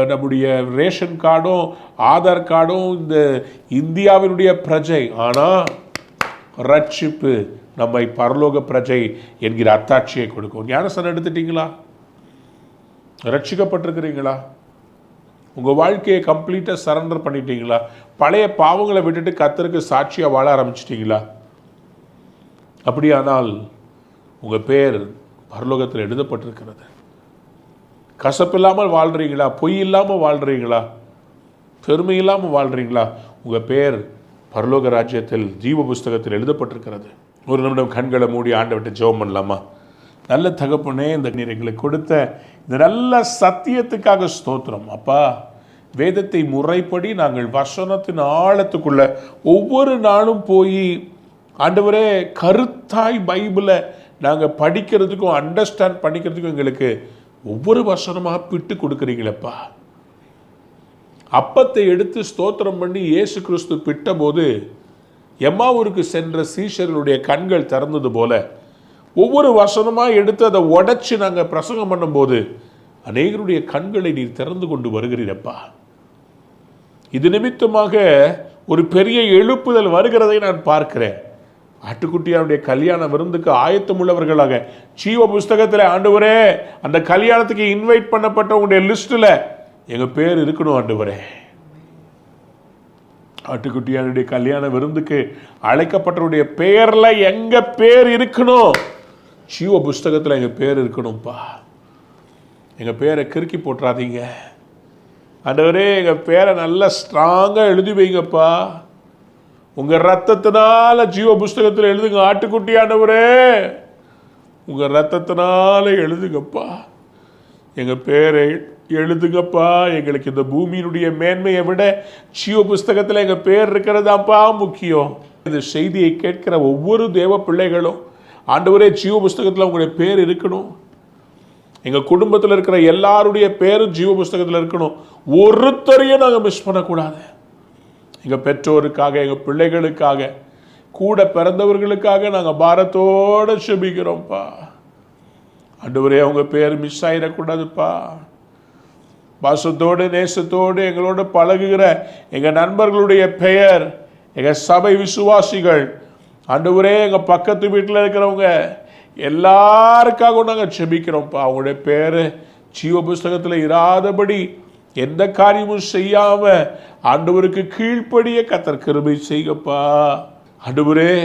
நம்முடைய ரேஷன் கார்டும் ஆதார் கார்டும் இந்த இந்தியாவினுடைய பிரஜை. ஆனால் ரட்சிப்பு நம்மை பரலோக பிரஜை என்கிற அத்தாட்சியை கொடுக்கும். ஞானஸ்நானம் எடுத்துட்டீங்களா? ரட்சிக்கப்பட்டிருக்கிறீங்களா? உங்கள் வாழ்க்கையை கம்ப்ளீட்டாக சரண்டர் பண்ணிட்டீங்களா? பழைய பாவங்களை விட்டுட்டு கர்த்தருக்கு சாட்சியாக வாழ ஆரம்பிச்சிட்டிங்களா? அப்படியானால் உங்கள் பேர் பரலோகத்தில் எழுதப்பட்டிருக்கிறது. கசப்பில்லாமல் வாழ்கிறீங்களா? பொய் இல்லாமல் வாழ்கிறீங்களா? பெருமை இல்லாமல் வாழ்கிறீங்களா? உங்கள் பேர் பரலோக ராஜ்யத்தில் ஜீவ புஸ்தகத்தில் எழுதப்பட்டிருக்கிறது. ஒரு நிமிடம் கண்களை மூடி ஆண்டவர்கிட்ட ஜெபம் பண்ணலாமா? நல்ல தகப்பனே, இந்த நீர் எங்களுக்கு கொடுத்த இந்த நல்ல சத்தியத்துக்காக ஸ்தோத்திரம். அப்பா, வேதத்தை முறைப்படி நாங்கள் வசனத்தின் ஆழத்துக்குள்ள ஒவ்வொரு நாளும் போய் ஆண்டவரே கருத்தாய் பைபிளை நாங்கள் படிக்கிறதுக்கும் அண்டர்ஸ்டாண்ட் பண்ணிக்கிறதுக்கும் எங்களுக்கு ஒவ்வொரு வசனமாக பிட்டு கொடுக்குறீங்களப்பா. அப்பத்தை எடுத்து ஸ்தோத்திரம் பண்ணி இயேசு கிறிஸ்து பிட்ட போது எம்மாவூருக்கு சென்ற சீஷர்களுடைய கண்கள் திறந்தது போல ஒவ்வொரு வசனமாக எடுத்து அதை உடைச்சு நாங்கள் பிரசங்கம் பண்ணும்போது அநேகருடைய கண்களை நீர் திறந்து கொண்டு வருகிறீரப்பா. இது நிமித்தமாக ஒரு பெரிய எழுப்புதல் வருகிறதை நான் பார்க்கிறேன். ஆட்டுக்குட்டியாருடைய கல்யாண விருந்துக்கு ஆயத்தம் உள்ளவர்களாக ஜீவ புஸ்தகத்தில் ஆண்டவரே அந்த கல்யாணத்துக்கு இன்வைட் பண்ணப்பட்டவங்களுடைய லிஸ்ட்டில் எங்கள் பேர் இருக்கணும் ஆண்டவரே. ஆட்டுக்குட்டியாருடைய கல்யாண விருந்துக்கு அழைக்கப்பட்டவருடைய பெயரில் எங்கள் பேர் இருக்கணும். ஜீவ புஸ்தகத்தில் எங்கள் பேர் இருக்கணும்ப்பா. எங்கள் பேரை கிறுக்கி போட்டுறாதீங்க ஆண்டவரே. எங்கள் பேரை நல்லா ஸ்ட்ராங்காக எழுதி வைங்கப்பா. உங்கள் ரத்தத்தினால ஜீவ புஸ்தகத்தில் எழுதுங்க ஆட்டுக்குட்டி ஆண்டவரே. உங்கள் ரத்தத்தினால எழுதுங்கப்பா. எங்கள் பேரை எழுதுங்கப்பா. எங்களுக்கு இந்த பூமியினுடைய மேன்மையை விட ஜீவ புஸ்தகத்தில் எங்கள் பேர் இருக்கிறதாப்பா முக்கியம். இந்த செய்தியை கேட்கிற ஒவ்வொரு தேவ பிள்ளைகளும் ஆண்டவரே ஜீவ புஸ்தகத்தில் உங்களுடைய பேர் இருக்கணும். எங்கள் குடும்பத்தில் இருக்கிற எல்லாருடைய பேரும் ஜீவ புஸ்தகத்தில் இருக்கணும். ஒருத்தரையும் நாங்கள் மிஸ் பண்ணக்கூடாது. எங்கள் பெற்றோருக்காக, எங்கள் பிள்ளைகளுக்காக, கூட பிறந்தவர்களுக்காக நாங்கள் பாரத்தோடு செபிக்கிறோம்ப்பா. ஆண்டவரே அவங்க பேர் மிஸ் ஆகிடக்கூடாதுப்பா. பாசத்தோடு நேசத்தோடு எங்களோட பழகுகிற எங்கள் நண்பர்களுடைய பெயர், எங்கள் சபை விசுவாசிகள், ஆண்டவரே எங்கள் பக்கத்து வீட்டில் இருக்கிறவங்க எல்லாருக்காகவும் நாங்கள் செபிக்கிறோம்ப்பா. அவங்களுடைய பேர் ஜீவ புஸ்தகத்தில் இராதபடி எந்த காரியமும் செய்யாமல் ஆண்டவருக்கு கீழ்ப்படிய கர்த்தர் கிருபை செய்யப்பா. ஆண்டவரே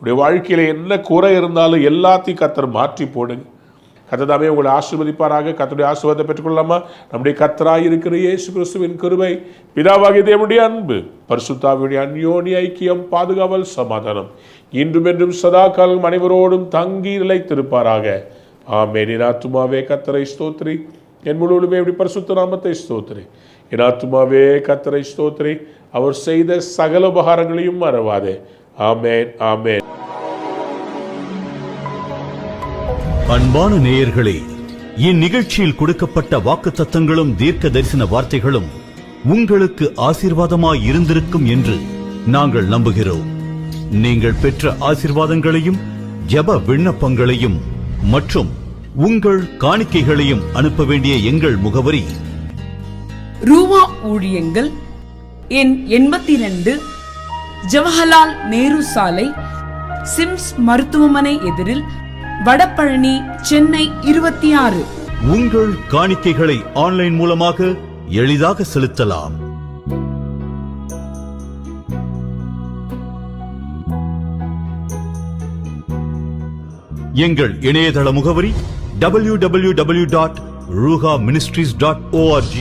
உடைய வாழ்க்கையில் என்ன குறை இருந்தாலும் எல்லாத்தையும் கர்த்தர் மாற்றி போடுங்க. கர்த்தர் தாமே உங்களை ஆசீர்வதிப்பாராக. கர்த்தருடைய ஆசீர்வாதத்தை பெற்றுக்கொள்ளலாமா? நம்முடைய கர்த்தராய் இருக்கிற இயேசு கிறிஸ்துவின் கிருபை, பிதாவாகிய தேவனுடைய அன்பு, பரிசுத்தாவியுடைய அந்யோன்ய ஐக்கியம், பாதுகாவல், சமாதானம் இன்றும் என்றும் சதா காலம் அனைவரோடும் தங்கி நிலைத்திருப்பாராக. ஆமென். என் ஆத்துமாவே கர்த்தரை ஸ்தோத்திரி, என் முழுவதுமே எப்படி பரிசுத்த நாமத்தை ஸ்தோத்திரி. என் ஆத்துமாவே கர்த்தரை ஸ்தோத்திரி, அவர் செய்த சகல உபகாரங்களையும் மறவாதே. ஆமென், ஆமென். அன்பான நேயர்களே, இந்நிகழ்ச்சியில் கொடுக்கப்பட்ட வாக்குத்தத்தங்களும் தீர்க்க தரிசன வார்த்தைகளும் உங்களுக்கு ஆசீர்வாதமாய் இருந்திருக்கும் என்று நாங்கள் நம்புகிறோம். நீங்கள் பெற்ற ஆசீர்வாதங்களையும் ஜெப விண்ணப்பங்களையும் மற்றும் உங்கள் காணிக்கைகளையும் அனுப்ப வேண்டிய எங்கள் முகவரி: ரூவா ஊழியங்கள், எண் 82, ஜவஹர்லால் நேரு சாலை, சிம்ஸ் மருத்துவமனை எதிரில், வடபழனி, சென்னை 26. உங்கள் காணிக்கைகளை ஆன்லைன் மூலமாக எளிதாக செலுத்தலாம். எங்கள் இணையதள முகவரி www.ruhaministries.org.